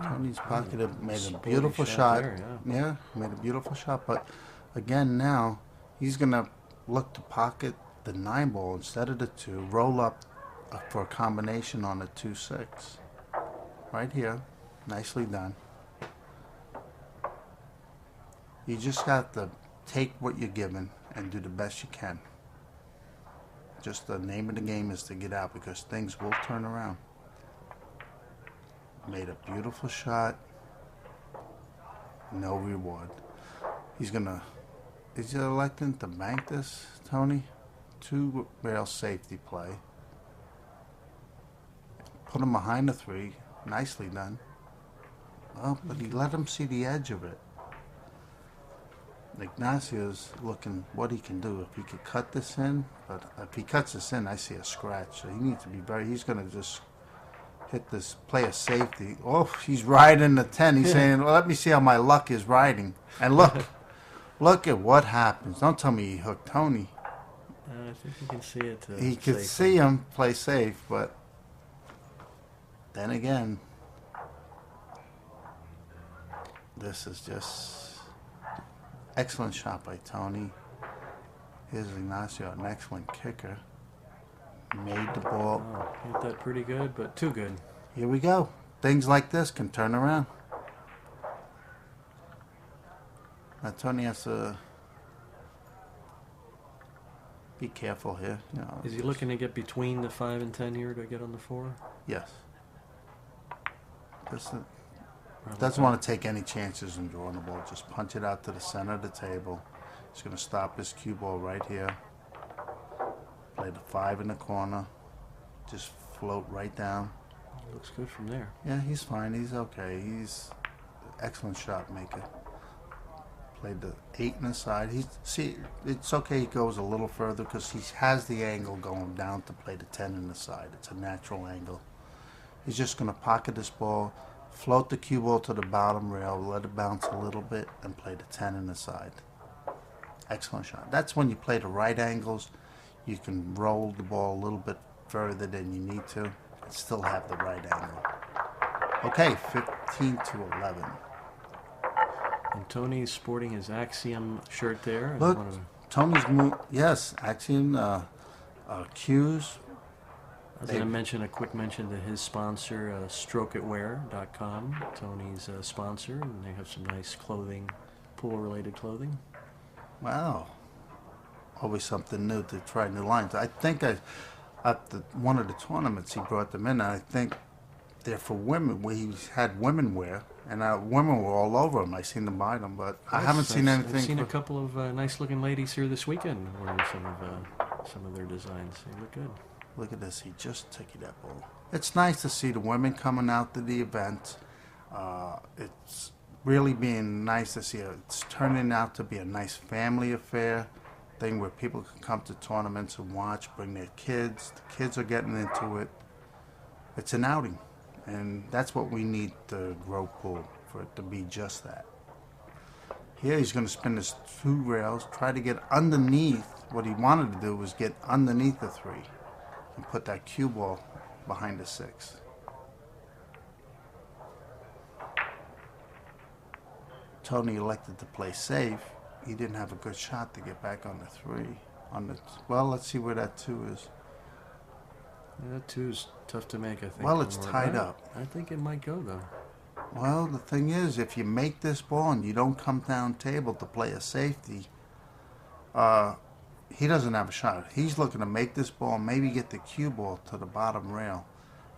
Tony's pocketed, made a Sporty beautiful shot. there, Yeah, made a beautiful shot. But again, now he's going to look to pocket the 9 ball instead of the 2, roll up for a combination on the 2-6. Right here. Nicely done. You just got to take what you're given and do the best you can. Just the name of the game is to get out because things will turn around. Made a beautiful shot. No reward. Is he electing to bank this, Tony? 2 rail safety play. Put him behind the 3. Nicely done. Oh, but he let him see the edge of it. Ignacio's looking what he can do. If he could cut this in, but if he cuts this in, I see a scratch. So he needs to be he's going to just hit this, play a safety. Oh, he's riding the 10. He's saying, well, let me see how my luck is riding. And look at what happens. Don't tell me he hooked Tony. I think you can see it. He could see him play safe, but then again, this is just excellent shot by Tony. Here's Ignacio, an excellent kicker. Made the ball. Oh, hit that pretty good, but too good. Here we go. Things like this can turn around. Now Tony has to be careful here. You know, is he looking to get between the 5 and 10 here to get on the 4? Yes. Doesn't want to take any chances in drawing the ball. Just punch it out to the center of the table. He's going to stop his cue ball right here. Play the 5 in the corner. Just float right down. Looks good from there. Yeah, he's fine. He's okay. He's an excellent shot maker. Played the 8 in the side. It's okay he goes a little further because he has the angle going down to play the 10 in the side. It's a natural angle. He's just going to pocket this ball, float the cue ball to the bottom rail, let it bounce a little bit, and play the 10 in the side. Excellent shot. That's when you play the right angles. You can roll the ball a little bit further than you need to and still have the right angle. Okay, 15 to 11. And Tony's sporting his Axiom shirt there. Look, Tony's yes, Axiom cues. I was going to mention a quick mention to his sponsor, StrokeItWear.com. Tony's sponsor, and they have some nice clothing, pool-related clothing. Wow. Always something new to try new lines. I think at one of the tournaments he brought them in, and I think they're for women. He's had women wear, and women were all over them. I seen them buy them, but I haven't seen anything. I've seen a couple of nice-looking ladies here this weekend wearing some of their designs. They look good. Look at this. He just took that ball. It's nice to see the women coming out to the event. It's really being nice to see it. It's turning out to be a nice family affair thing where people can come to tournaments and watch, bring their kids. The kids are getting into it. It's an outing, and that's what we need to grow pool, for it to be just that. Here he's going to spin his 2 rails, try to get underneath. What he wanted to do was get underneath the 3 and put that cue ball behind the 6. Tony elected to play safe. He didn't have a good shot to get back on the 3. Well, let's see where that 2 is. Yeah, that 2 is tough to make, I think. Well, it's tied up. I think it might go, though. Well, the thing is, if you make this ball and you don't come down table to play a safety, he doesn't have a shot. He's looking to make this ball, maybe get the cue ball to the bottom rail,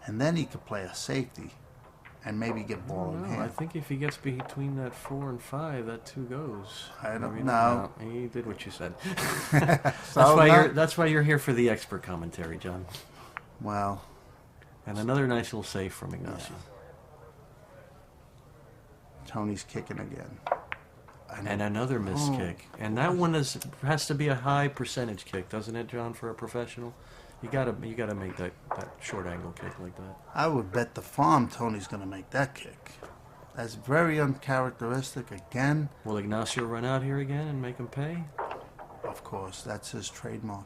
and then he could play a safety and maybe get ball in hand. I think if he gets between that 4 and 5, that 2 goes. I don't know. He did what you said. So that's why you're here for the expert commentary, John. Well. And another nice little save from Ignacio. Yeah. Tony's kicking again. And another missed kick. And that one has to be a high percentage kick, doesn't it, John, for a professional? You gotta make that short angle kick like that. I would bet the farm Tony's gonna make that kick. That's very uncharacteristic again. Will Ignacio run out here again and make him pay? Of course, that's his trademark.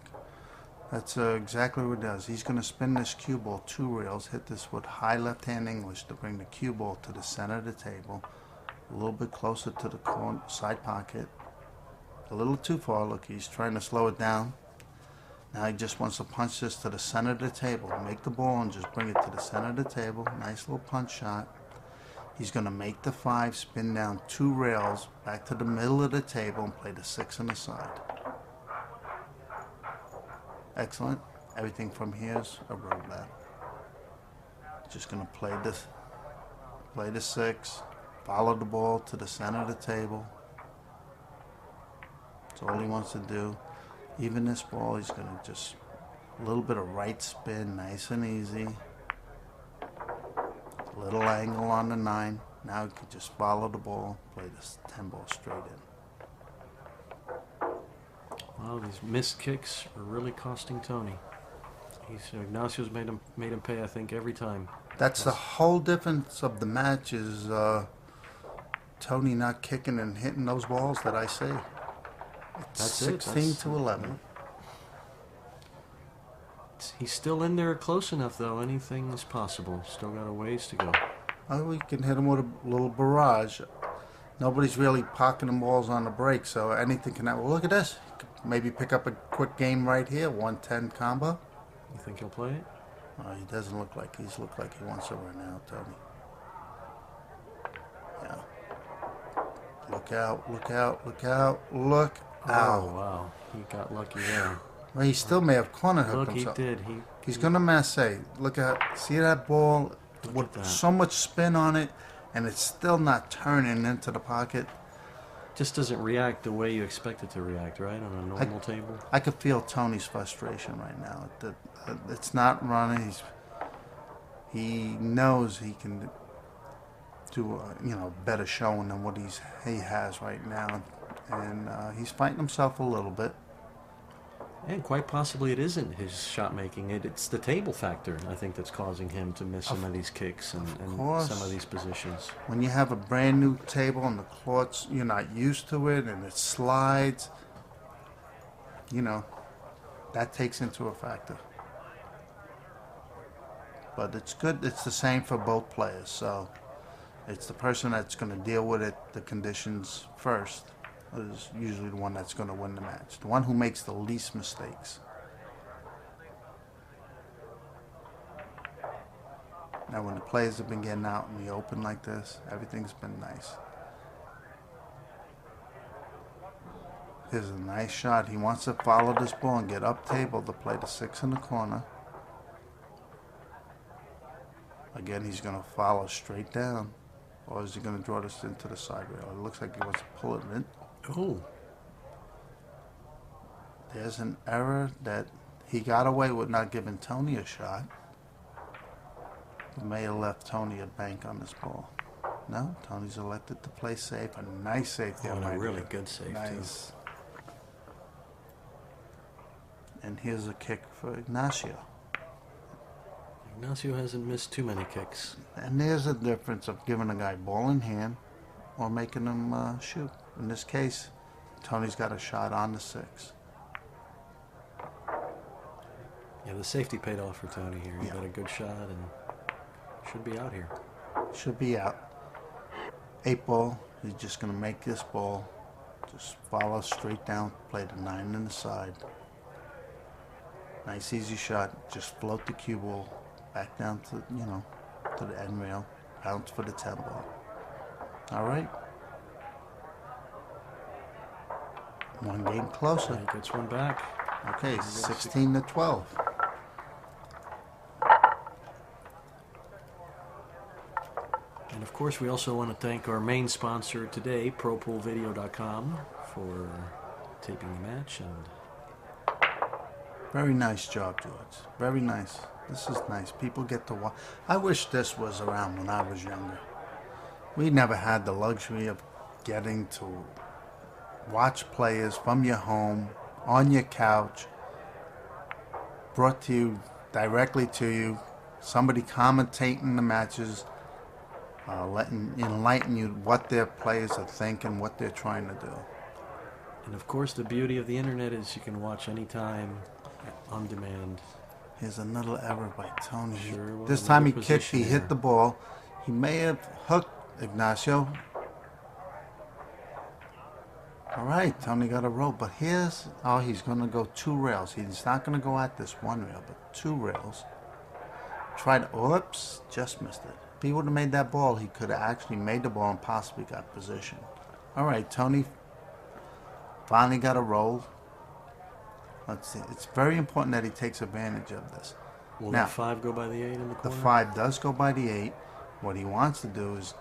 That's exactly what it does. He's going to spin this cue ball 2 rails, hit this with high left-hand English to bring the cue ball to the center of the table, a little bit closer to the corner, side pocket. A little too far. Look, he's trying to slow it down. Now he just wants to punch this to the center of the table. Make the ball and just bring it to the center of the table. Nice little punch shot. He's going to make the 5, spin down 2 rails, back to the middle of the table, and play the 6 on the side. Excellent. Everything from here is a roadmap. Just going to play the 6, follow the ball to the center of the table. That's all he wants to do. Even this ball, he's going to just a little bit of right spin, nice and easy. Little angle on the 9. Now he can just follow the ball, play this 10 ball straight in. Wow, these missed kicks are really costing Tony. Ignacio's made him pay, I think, every time. That's the whole difference of the match is Tony not kicking and hitting those balls that I say. It's 16 to 11. He's still in there close enough, though. Anything is possible. Still got a ways to go. Oh, we can hit him with a little barrage. Nobody's really pocketing balls on the break, so anything can happen. Well, look at this. Maybe pick up a quick game right here. 110 combo. You think he'll play it? He doesn't look like he wants it right now, Tony. Yeah. Look out, look out, look out, look out. Oh, wow. He got lucky there. Well, he still may have corner hooked himself. Look, he did. He's going to masse. Look at, see that ball with so much spin on it, and it's still not turning into the pocket. Just doesn't react the way you expect it to react, right, on a normal table? I could feel Tony's frustration right now. It's not running. He knows he can do a better showing than what he has right now, and he's fighting himself a little bit. And quite possibly it isn't his shot making. It's the table factor, I think, that's causing him to miss some of these kicks and some of these positions. When you have a brand new table and the courts, you're not used to it and it slides, that takes into a factor. But it's good. It's the same for both players. So it's the person that's going to deal with it, the conditions first, is usually the one that's going to win the match. The one who makes the least mistakes. Now, when the players have been getting out in the open like this, everything's been nice. Here's a nice shot. He wants to follow this ball and get up table to play the 6 in the corner. Again, he's going to follow straight down. Or is he going to draw this into the side rail? It looks like he wants to pull it in. Oh. There's an error that he got away with not giving Tony a shot. He may have left Tony a bank on this ball. No, Tony's elected to play safe. A nice safety. And a really good save, nice. too. And here's a kick for Ignacio. Ignacio hasn't missed too many kicks. And there's a difference of giving a guy ball in hand or making him shoot. In this case, Tony's got a shot on the 6. Yeah, the safety paid off for Tony here. He got a good shot and should be out here. Should be out. 8 ball. He's just going to make this ball. Just follow straight down. Play the 9 in the side. Nice easy shot. Just float the cue ball back down to to the end rail. Bounce for the 10 ball. All right. One game closer. He gets one back. Okay, 16 to 12. And of course, we also want to thank our main sponsor today, ProPoolVideo.com, for taping the match. And very nice job, George. Very nice. This is nice. People get to watch. I wish this was around when I was younger. We never had the luxury of getting to watch players from your home, on your couch, brought to you, directly to you, somebody commentating the matches, letting enlighten you what their players are thinking, what they're trying to do. And of course, the beauty of the internet is you can watch anytime, On demand. Here's another error by Tony. Sure, well, this time he another kicked, he position hit error. the ball. He may have hooked Ignacio. All right, Tony got a roll, but here's, oh, he's going to go 2 rails. He's not going to go at this 1 rail, but 2 rails. Tried, oops, just missed it. If he would have made that ball, he could have actually made the ball and possibly got position. All right, Tony finally got a roll. Let's see. It's very important that he takes advantage of this. Will Now, the 5 go by the 8 in the the corner? 5 does go by the 8. What he wants to do is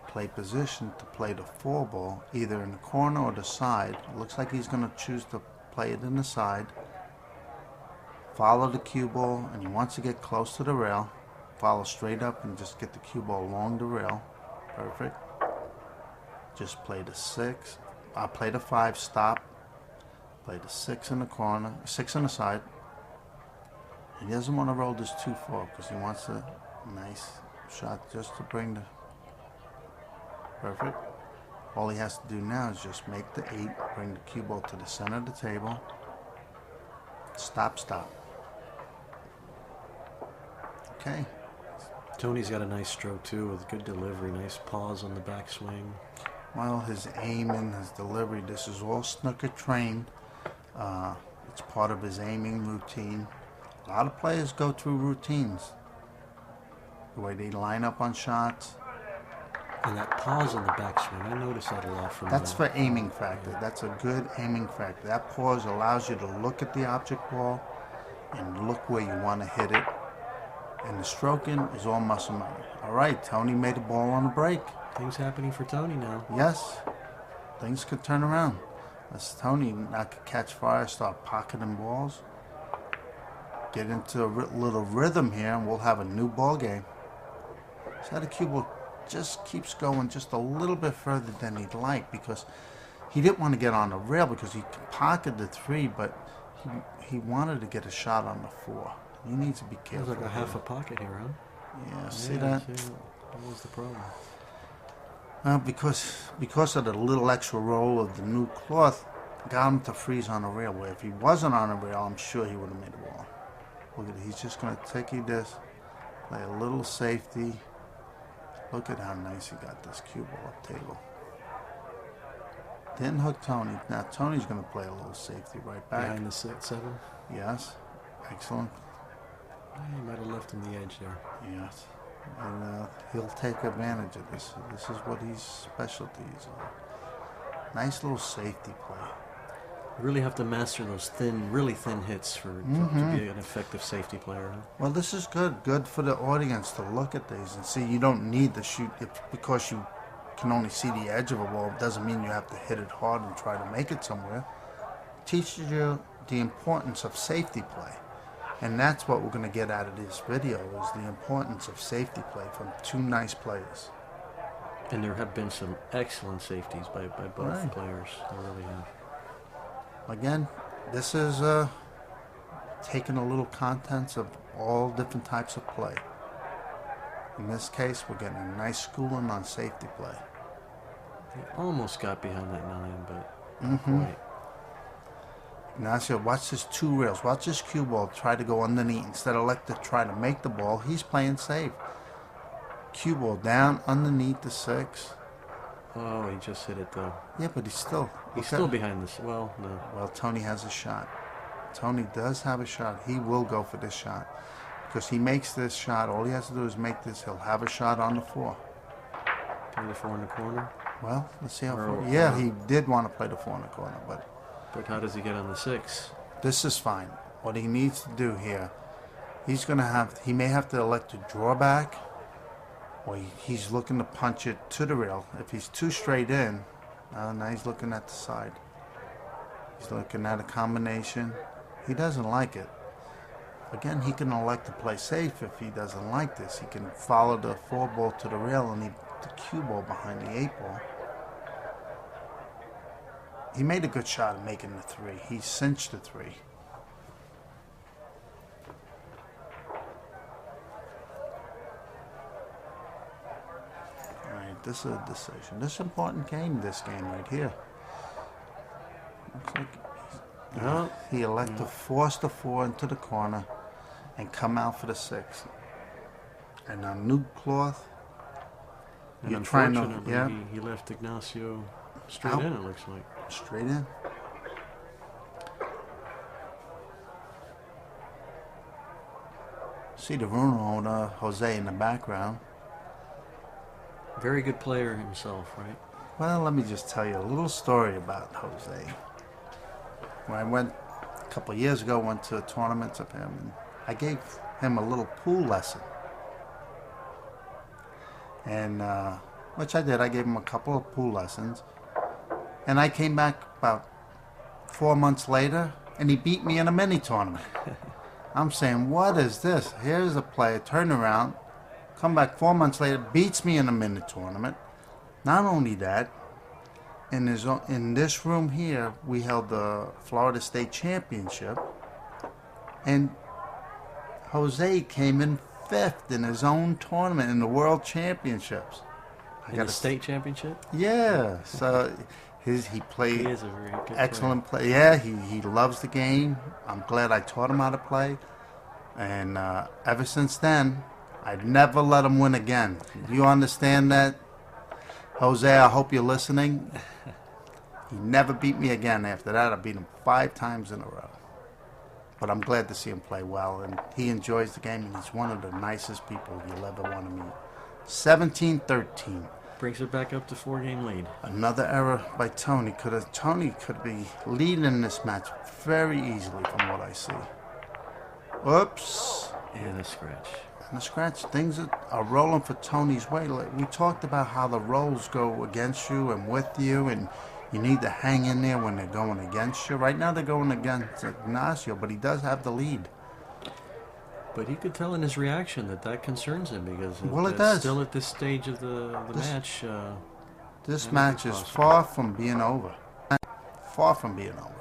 play position to play the 4 ball, either in the corner or the side. It looks like he's going to choose to play it in the side. Follow the cue ball, and he wants to get close to the rail. Follow straight up and just get the cue ball along the rail. Perfect. Just play the 6. Play the 5, stop. Play the 6 in the corner, 6 on the side. He doesn't want to roll this too far because he wants a nice shot just to bring the... Perfect. All he has to do now is just make the 8, bring the cue ball to the center of the table. Stop, stop. Okay. Tony's got a nice stroke too, with good delivery, nice pause on the backswing. Well, his aiming, his delivery, this is all snooker trained. It's part of his aiming routine. A lot of players go through routines. The way they line up on shots. And that pause on the backswing, I notice that a lot from That's for aiming factor. That's a good aiming factor. That pause allows you to look at the object ball and look where you want to hit it. And the stroking is all muscle memory. All right, Tony made a ball on the break. Things happening for Tony now. Yes, things could turn around. As Tony not could catch fire, start pocketing balls, get into a little rhythm here, and we'll have a new ball game. So the cue ball just keeps going just a little bit further than he'd like because he didn't want to get on the rail because he could pocket the 3, but he wanted to get a shot on the 4. He needs to be careful. There's like a half a pocket here, huh? Yeah, see that? That was the problem. Because of the little extra roll of the new cloth, got him to freeze on the rail. Where if he wasn't on the rail, I'm sure he would have made a ball. Look at it. He's just going to take this, play a little safety. Look at how nice he got this cue ball up table. Didn't hook Tony. Now Tony's going to play a little safety right back. Behind the 7? Yes. Excellent. He might have left him the edge there. Yes. And he'll take advantage of this. This is what his specialty is. Nice little safety play. You really have to master those really thin hits to be an effective safety player. Huh? Well, this is good. Good for the audience to look at these and see. You don't need to shoot because you can only see the edge of a ball. It doesn't mean you have to hit it hard and try to make it somewhere. It teaches you the importance of safety play. And that's what we're going to get out of this video, is the importance of safety play from 2 nice players. And there have been some excellent safeties by both players. They really have. Again, this is taking a little contents of all different types of play. In this case, we're getting a nice schooling on safety play. He almost got behind that 9, but not quite. Ignacio, watch this 2 rails. Watch this cue ball try to go underneath. Instead of try to make the ball, he's playing safe. Cue ball down underneath the 6. Oh, he just hit it though. Yeah, but he's still behind this. Well, no. Well, Tony has a shot. Tony does have a shot. He will go for this shot. Because he makes this shot. All he has to do is make this. He'll have a shot on the 4. Play the 4 in the corner? Well, let's see how far. Yeah, he did want to play the 4 in the corner, but how does he get on the 6? this is fine. What he needs to do here, he may have to elect to draw back, or he's looking to punch it to the rail. If he's too straight in, now he's looking at the side. He's looking at a combination. He doesn't like it. Again, he can elect to play safe if he doesn't like this. He can follow the 4 ball to the rail and the cue ball behind the 8 ball. He made a good shot at making the 3. He cinched the 3. All right, this is a decision. This is an important game, this game right here. Looks like Oh, He elected to force the 4 into the corner and come out for the 6. And on new cloth, and you're trying to, unfortunately, he left Ignacio straight Out. in, it looks like. Straight in. See the room owner, Jose, in the background. Very good player himself, right? Well, let me just tell you a little story about Jose. When I went a couple of years ago, went to a tournament of him, and I gave him a little pool lesson. And, which I did. I gave him a couple of pool lessons. And I came back about 4 months later, and he beat me in a mini tournament. I'm saying, what is this? Here's a player, turn around, come back 4 months later, beats me in a mini tournament. Not only that, in this room here, we held the Florida State Championship, and Jose came in 5th in his own tournament in the World Championships. In the state championship? Yeah, so he played He is a very good excellent play. Yeah, he loves the game. I'm glad I taught him how to play, and ever since then, I've never let him win again. You understand that, Jose? I hope you're listening. He never beat me again. After that, I beat him 5 times in a row. But I'm glad to see him play well, and he enjoys the game, and he's one of the nicest people you'll ever want to meet. 17-13. Brings it back up to 4-game lead. Another error by Tony. Tony could be leading this match very easily from what I see. Whoops. And a scratch. And a scratch. Things are rolling for Tony's way. Like we talked about how the rolls go against you and with you, and you need to hang in there when they're going against you. Right now they're going against Ignacio, but he does have the lead. But you could tell in his reaction that concerns him because It does. Still at this stage of the match. This match is far from being over. Far from being over.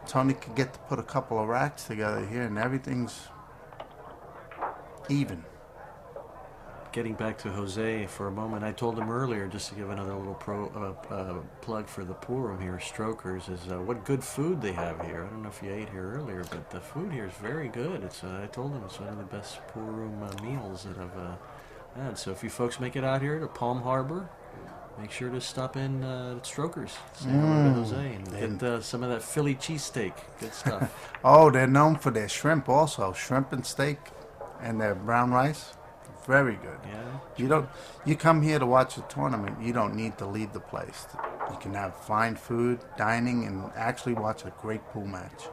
Tony could get to put a couple of racks together here, and everything's even. Getting back to Jose for a moment, I told him earlier, just to give another little plug for the pool room here, Strokers, is what good food they have here. I don't know if you ate here earlier, but the food here is very good. I told him it's one of the best pool room meals that I've had. So if you folks make it out here to Palm Harbor, make sure to stop in at Strokers. Say hello to Jose and get some of that Philly cheesesteak. Good stuff. Oh, they're known for their shrimp also. Shrimp and steak and their brown rice. Very good. Yeah. You come here to watch a tournament, you don't need to leave the place. You can have fine food, dining, and actually watch a great pool match.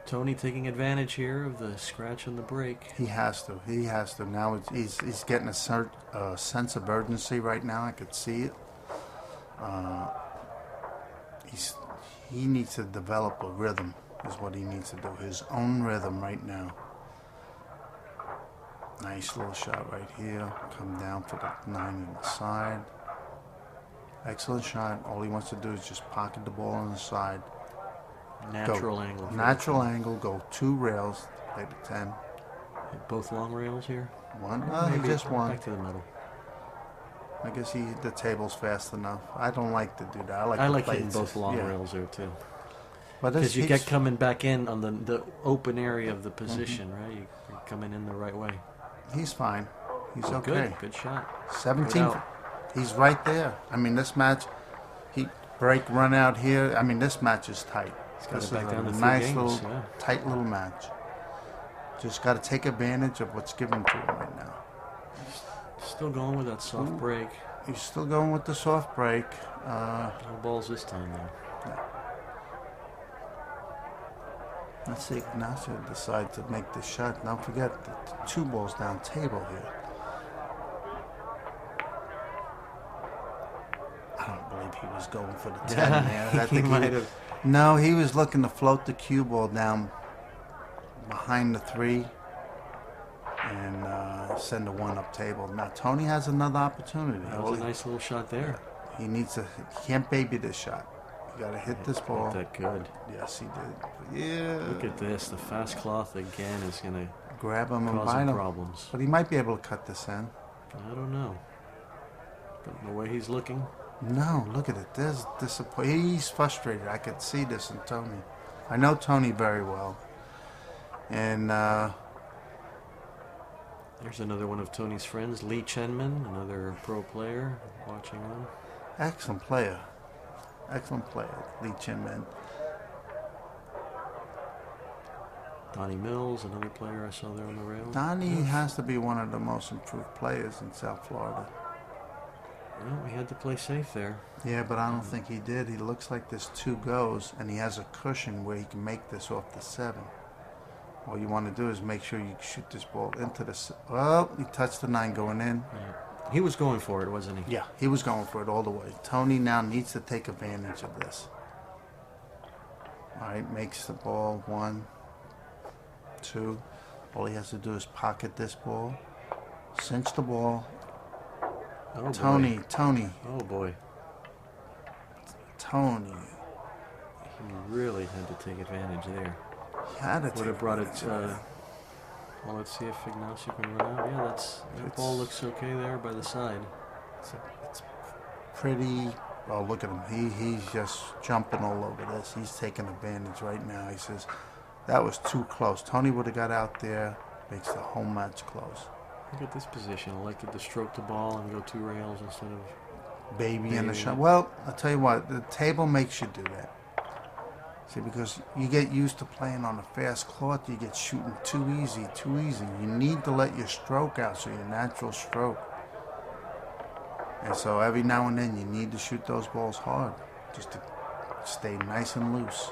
Tony taking advantage here of the scratch and the break. He has to. Now he's getting a sense of urgency right now. I could see it. He needs to develop a rhythm, is what he needs to do. His own rhythm right now. Nice little shot right here. Come down for the 9 on the side. Excellent shot. All he wants to do is just pocket the ball on the side. Natural angle. Natural angle. Go 2 rails. Maybe 10. Both long rails here? One? Maybe just one. Back to the middle. I guess the table's fast enough. I don't like to do that. I like hitting both long rails there too. Because you get coming back in on the open area of the position, right? You're coming in the right way. He's fine. He's okay. Good shot. 17. He's right there. I mean, this match, run out here. I mean, this match is tight. This is a nice little, tight little match. Just got to take advantage of what's given to him right now. Still going with that soft break. He's still going with the soft break. No balls this time, though. Yeah. Let's see, Ignacio decides to make this shot. Don't forget the 2 balls down table here. I don't believe he was going for the 10 there. I think he might have. No, he was looking to float the cue ball down behind the 3 and send a 1 up table. Now, Tony has another opportunity. That was a nice little shot there. He can't baby this shot. You got to hit this ball. That good. Yes, he did. Yeah. Look at this. The fast cloth again is going to grab him and cause bite him him. problems. But he might be able to cut this in. I don't know. But the way he's looking. No, look at it. There's disappointment. He's frustrated. I could see this in Tony. I know Tony very well. And There's another one of Tony's friends, Lee Chenman, another pro player, watching on. excellent player. Excellent player, Lee Chinman. Donnie Mills, another player I saw there on the rail. Donnie has to be one of the most improved players in South Florida. Well, we had to play safe there. Yeah, but I don't think he did. He looks like there's 2 goes, and he has a cushion where he can make this off the 7. All you want to do is make sure you shoot this ball into the... Well, he touched the 9 going in. Yeah. He was going for it, wasn't he? Yeah, he was going for it all the way. Tony now needs to take advantage of this. All right, makes the ball 1, 2. All he has to do is pocket this ball, cinch the ball. Oh, Tony, boy. Tony, Oh, boy. Tony. He really had to take advantage there. He had to Would take have brought it... advantage of that. well, let's see if Ignacio can run out. Yeah, that ball looks okay there by the side. It's pretty. Oh, look at him. He's just jumping all over this. He's taking advantage right now. He says, that was too close. Tony would have got out there, makes the whole match close. Look at this position. Elected to stroke the ball and go 2 rails instead of... Baby in the shot. Well, I'll tell you what, the table makes you do that. See, because you get used to playing on a fast cloth, you get shooting too easy. You need to let your stroke out, so your natural stroke. And so every now and then you need to shoot those balls hard, just to stay nice and loose.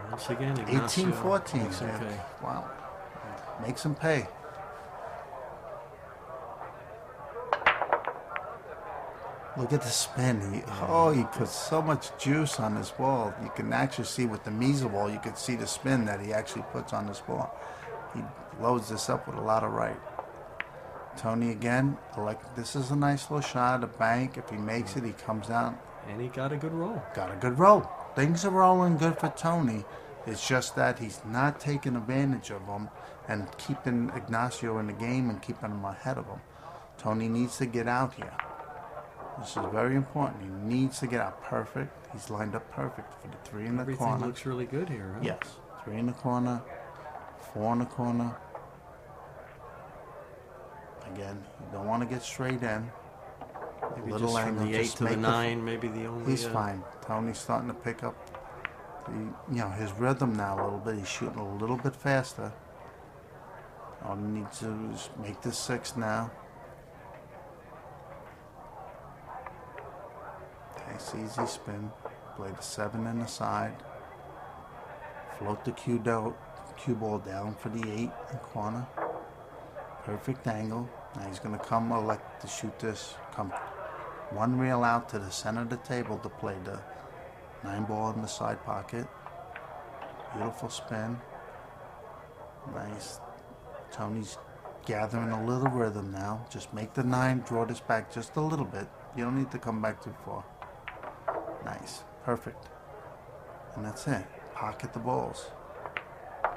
Once again, Ignacio 18-14. makes him pay. Wow. Makes him pay. Look at the spin. He puts so much juice on this ball. You can actually see with the Measle ball, you can see the spin that he actually puts on this ball. He loads this up with a lot of right. Tony again, this is a nice little shot, a bank. If he makes it, he comes down. And he got a good roll. Got a good roll. Things are rolling good for Tony. It's just that he's not taking advantage of them and keeping Ignacio in the game and keeping him ahead of him. Tony needs to get out here. This is very important. He needs to get out perfect. He's lined up perfect for the 3 in the Everything corner. looks really good here, huh? Yes. 3 in the corner, 4 in the corner. Again, you don't want to get straight in. Maybe Little just from angle, the 8 just to the make 9, maybe the only... He's fine. Tony's starting to pick up his rhythm now a little bit. He's shooting a little bit faster. All he needs to do is make this 6 now. Nice easy spin. Play the 7 in the side. Float the cue ball down for the 8 in the corner. Perfect angle. Now he's going to come elect to shoot this. Come 1 rail out to the center of the table to play the 9 ball in the side pocket. Beautiful spin. Nice. Tony's gathering a little rhythm now. Just make the 9, draw this back just a little bit. You don't need to come back too far. Nice. Perfect. And that's it. Pocket the balls.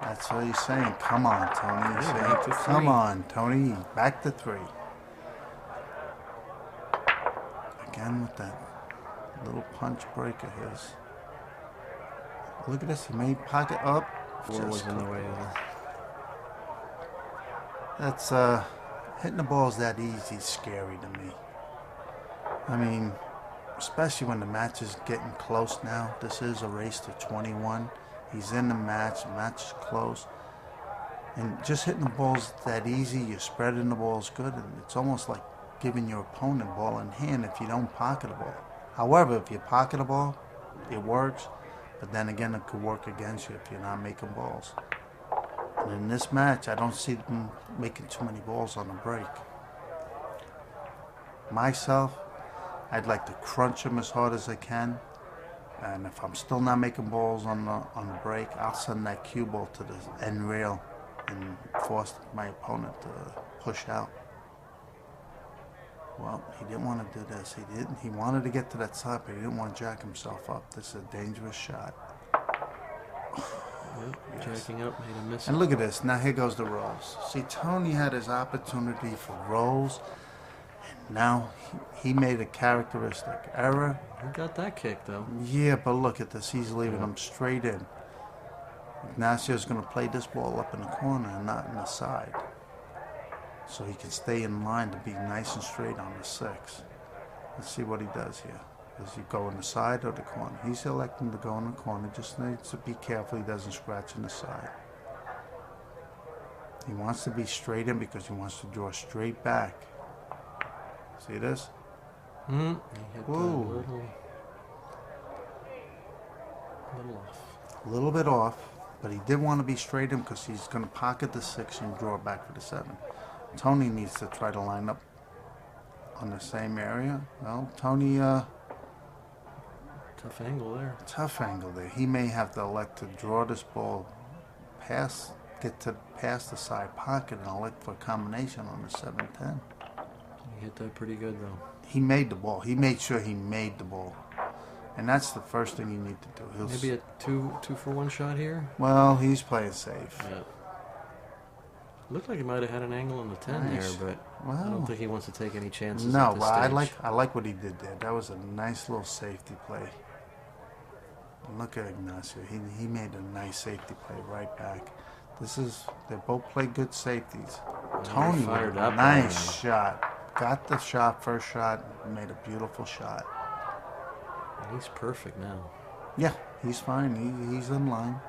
That's what he's saying. Come on, Tony. He's saying, come on, Tony. Back to 3. Again with that little punch break of his. Look at this. He made pocket up. 4 was in the way there. That's hitting the balls that easy is scary to me. I mean, especially when the match is getting close now. This is a race to 21. He's in the match is close. And just hitting the balls that easy, you're spreading the balls good, and it's almost like giving your opponent ball in hand if you don't pocket the ball. However, if you pocket the ball, it works, but then again, it could work against you if you're not making balls. And in this match, I don't see them making too many balls on the break. Myself, I'd like to crunch them as hard as I can. And if I'm still not making balls on the break, I'll send that cue ball to the end rail and force my opponent to push out. Well, he didn't want to do this. He wanted to get to that side, but he didn't want to jack himself up. This is a dangerous shot. Yep, yes. Jacking up, made him miss. And look at this. Now here goes the rolls. See, Tony had his opportunity for rolls, Now, he made a characteristic error. He got that kick, though. Yeah, but look at this. He's leaving him straight in. Ignacio's going to play this ball up in the corner and not in the side. So he can stay in line to be nice and straight on the 6. Let's see what he does here. Does he go in the side or the corner? He's electing to go in the corner. Just needs to be careful he doesn't scratch in the side. He wants to be straight in because he wants to draw straight back. See this? He hit that Whoa. little off. A little bit off, but he did want to be straight in because he's going to pocket the 6 and draw back for the 7. Tony needs to try to line up on the same area. Well, Tony, Tough angle there. tough angle there. He may have to elect to draw this ball past the side pocket and elect for a combination on the 7-10. He hit that pretty good, though. He made the ball. He made sure he made the ball. And that's the first thing you need to do. Maybe a two-for-1 shot here? Well, he's playing safe. Yeah. Looked like he might have had an angle on the 10 Nice. there, but I Well, don't think he wants to take any chances no, at this but I stage. like what he did there. That was a nice little safety play. And look at Ignacio. He made a nice safety play right back. They both play good safeties. Tony fired with up a on nice him. shot. Got the shot, first shot, made a beautiful shot. And he's perfect now. Yeah, he's fine. He's in line.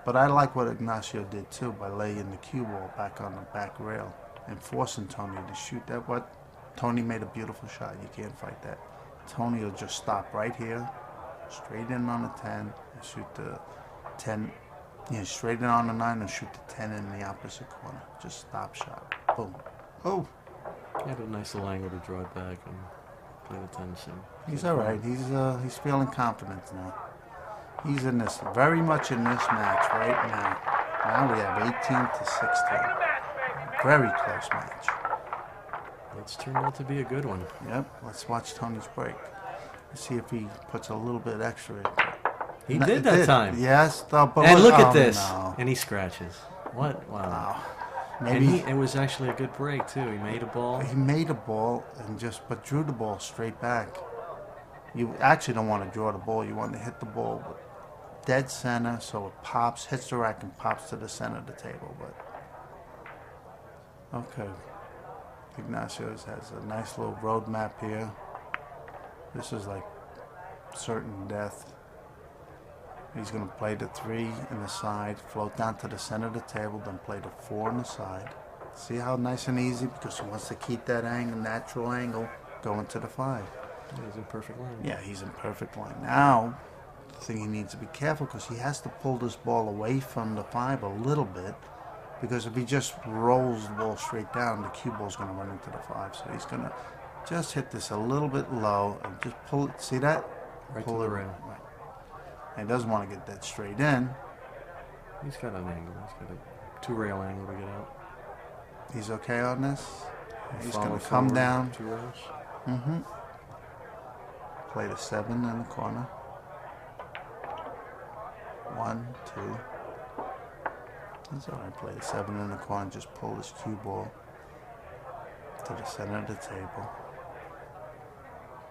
But I like what Ignacio did too by laying the cue ball back on the back rail and forcing Tony to shoot that. Tony made a beautiful shot. You can't fight that. Tony will just stop right here, straight in on the 10, and shoot the 10. Yeah, straight in on the 9 and shoot the 10 in the opposite corner. Just stop shot. Boom. Oh, He had a nice little angle to draw it back and play the 10 sim. he's all right. He's feeling confident now. He's very much in this match right now. Now we have 18 to 16. Very close match. It's turned out to be a good one. Yep. Let's watch Tony's break. Let's see if he puts a little bit extra in. He No, did it that time. Yes. But And look at oh, this. No. And he scratches. What? Wow. Oh, And maybe it was actually a good break, too. He made a ball. he made a ball but drew the ball straight back. You actually don't want to draw the ball. You want to hit the ball dead center so it pops, hits the rack and pops to the center of the table. But okay, Ignacio has a nice little road map here. This is like certain death. He's going to play the 3 in the side, float down to the center of the table, then play the 4 on the side. See how nice and easy, because he wants to keep that angle, natural angle, going to the 5. He's in perfect line. Yeah, he's in perfect line. Now, the thing he needs to be careful, because he has to pull this ball away from the 5 a little bit, because if he just rolls the ball straight down, the cue ball's going to run into the 5. So he's going to just hit this a little bit low and just pull it. See that? Right Pull to it the rail. right. And he doesn't want to get that straight in. He's got an angle. He's got a 2-rail angle to get out. He's okay on this. He's Follow going to come forward, down. 2 rails. Mm-hmm. Play the 7 in the corner. 1, 2. That's all right. Play the 7 in the corner. Just pull this cue ball to the center of the table.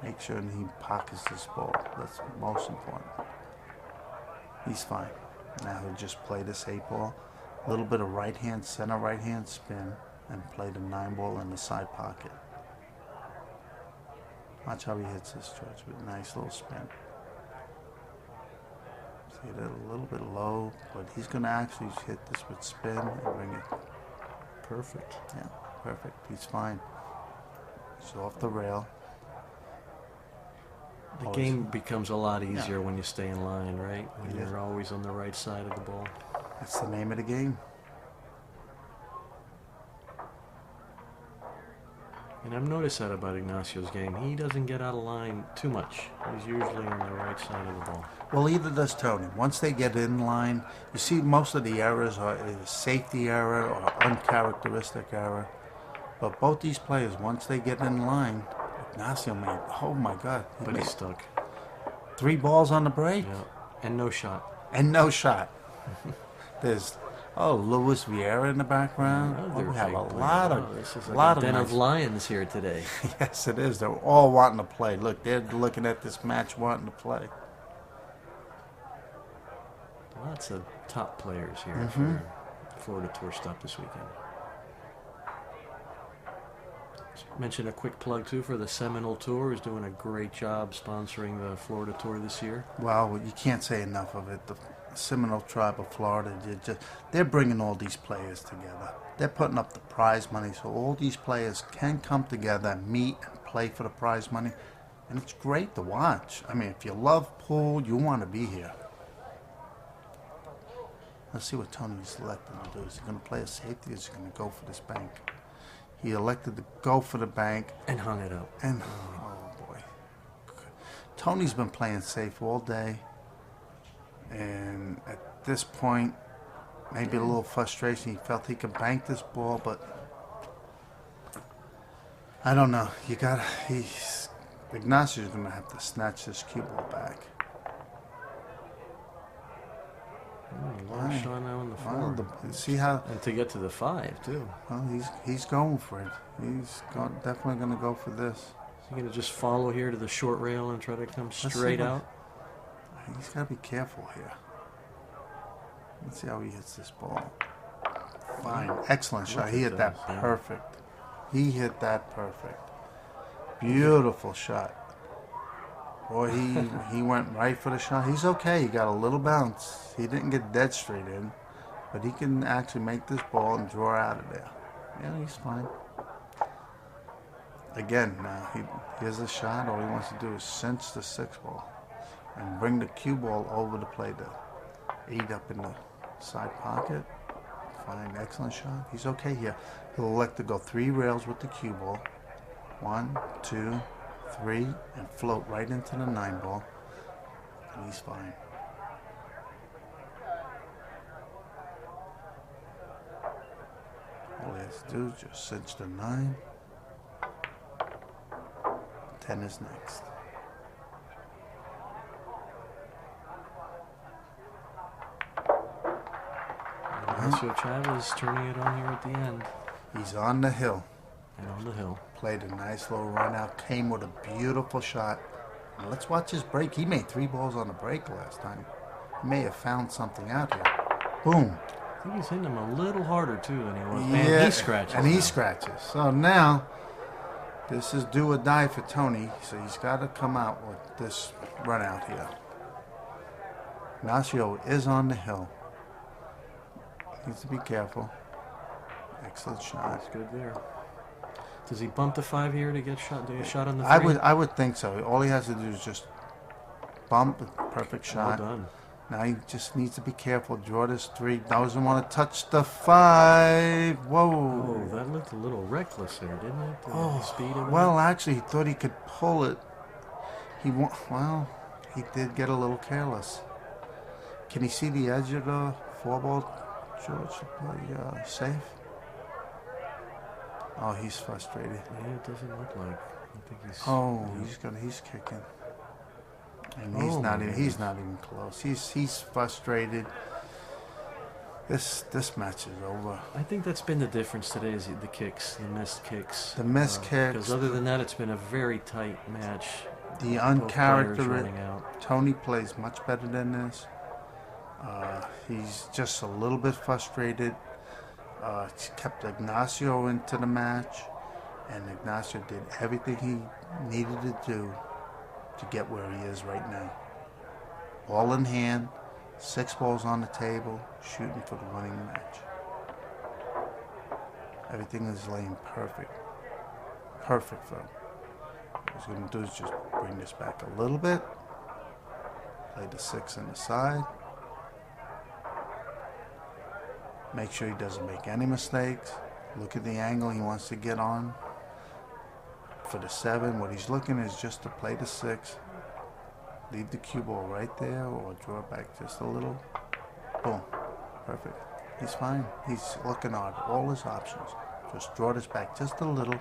Make sure that he pockets this ball. That's most important. He's fine. Now he'll just play this 8 ball. A little bit of center right hand spin, and play the 9 ball in the side pocket. Watch how he hits this, George, with a nice little spin. See that a little bit low, but he's going to actually hit this with spin and bring it. Perfect. Yeah, perfect. He's fine. He's off the rail. The Always. game becomes a lot easier when you stay in line, right? When Yeah. you're always on the right side of the ball. That's the name of the game. And I've noticed that about Ignacio's game. He doesn't get out of line too much. He's usually on the right side of the ball. Well, either does Tony. Once they get in line, you see most of the errors are a safety error or uncharacteristic error. But both these players, once they get in line, Ignacio made, oh my God. But he's stuck. 3 balls on the break Yeah. And no shot. and no shot. There's Oh, Luis Vieira in the background. Another We have big a player. lot Oh, this is of, like a den nice. of lions here today. Yes, it is. They're all wanting to play. Look, they're looking at this match wanting to play. Lots of top players here for Florida Tour stop this weekend. Mention a quick plug too for the Seminole Tour, who's doing a great job sponsoring the Florida Tour this year. Well, you can't say enough of it. The Seminole Tribe of Florida, they're bringing all these players together. They're putting up the prize money so all these players can come together, meet, and play for the prize money. And it's great to watch. I mean, if you love pool, you want to be here. Let's see what Tony's elected to do. Is he going to play a safety or is he going to go for this bank? He elected to go for the bank. And hung it up. And, oh boy. Tony's been playing safe all day. And at this point, maybe a little frustration. He felt he could bank this ball, but I don't know. Ignacio's going to have to snatch this cue ball back. Long shot now on the floor. See how? And to get to the 5 too. Well, he's going for it. Definitely going to go for this. Is he going to just follow here to the short rail and try to come straight out? He's got to be careful here. Let's see how he hits this ball. Fine, excellent shot. He hit that perfect. He hit that perfect. Beautiful shot. Boy, he went right for the shot. He's okay. He got a little bounce. He didn't get dead straight in, but he can actually make this ball and draw out of there. Yeah, he's fine. Again, here's a shot. All he wants to do is cinch the 6 ball and bring the cue ball over the plate to 8 up in the side pocket. Fine, excellent shot. He's okay here. He'll elect to go 3 rails with the cue ball. 1, 2, 3, and float right into the 9 ball, and he's fine. All he has to do is just cinch the 9. 10 is next. Ignacio Chavez turning it on here at the end. He's on the hill. And on the hill. Played a nice little run out, came with a beautiful shot. Now let's watch his break. He made 3 balls on the break last time. He may have found something out here. Boom. I think he's hitting him a little harder too than he was. Yeah, And he scratches. And he scratches. So now, this is do or die for Tony. So he's got to come out with this run out here. Ignacio is on the hill. Needs to be careful. Excellent shot. That's good there. Does he bump the 5 here to get shot? Do a shot on the 3? I would think so. All he has to do is just bump the perfect shot. Well done. Now he just needs to be careful. Draw this 3. Doesn't want to touch the 5. Whoa. Oh, that looked a little reckless there, didn't it? The speed of it. Well, actually, he thought he could pull it. He did get a little careless. Can he see the edge of the 4-ball, George, to play safe? Oh, he's frustrated. Yeah, it doesn't look like. I think he's he's kicking. And he's not even close. He's frustrated. This match is over. I think that's been the difference today is the kicks, the missed kicks. The missed kicks. Because other than that, it's been a very tight match. The uncharacteristic. Tony plays much better than this. He's just a little bit frustrated. Kept Ignacio into the match, and Ignacio did everything he needed to do to get where he is right now. Ball in hand, 6 balls on the table, shooting for the winning match. Everything is laying perfect. Perfect for him. What he's going to do is just bring this back a little bit, play the 6 on the side. Make sure he doesn't make any mistakes. Look at the angle he wants to get on. For the 7, what he's looking is just to play the 6. Leave the cue ball right there or draw it back just a little. Boom. Perfect. He's fine. He's looking at all his options. Just draw this back just a little.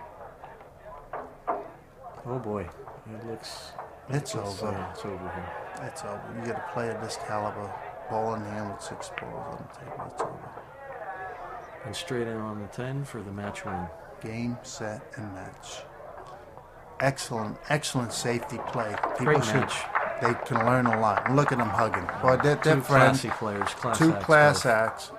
Oh boy. It looks... It's over. It's over here. It's over. You get a player of this caliber, ball in hand with 6 balls on the table. It's over. And straight in on the 10 for the match win. Game, set, and match. Excellent, excellent safety play. Great match. They can learn a lot. Look at them hugging. Boy, they're Two friends. classy players. Two class acts.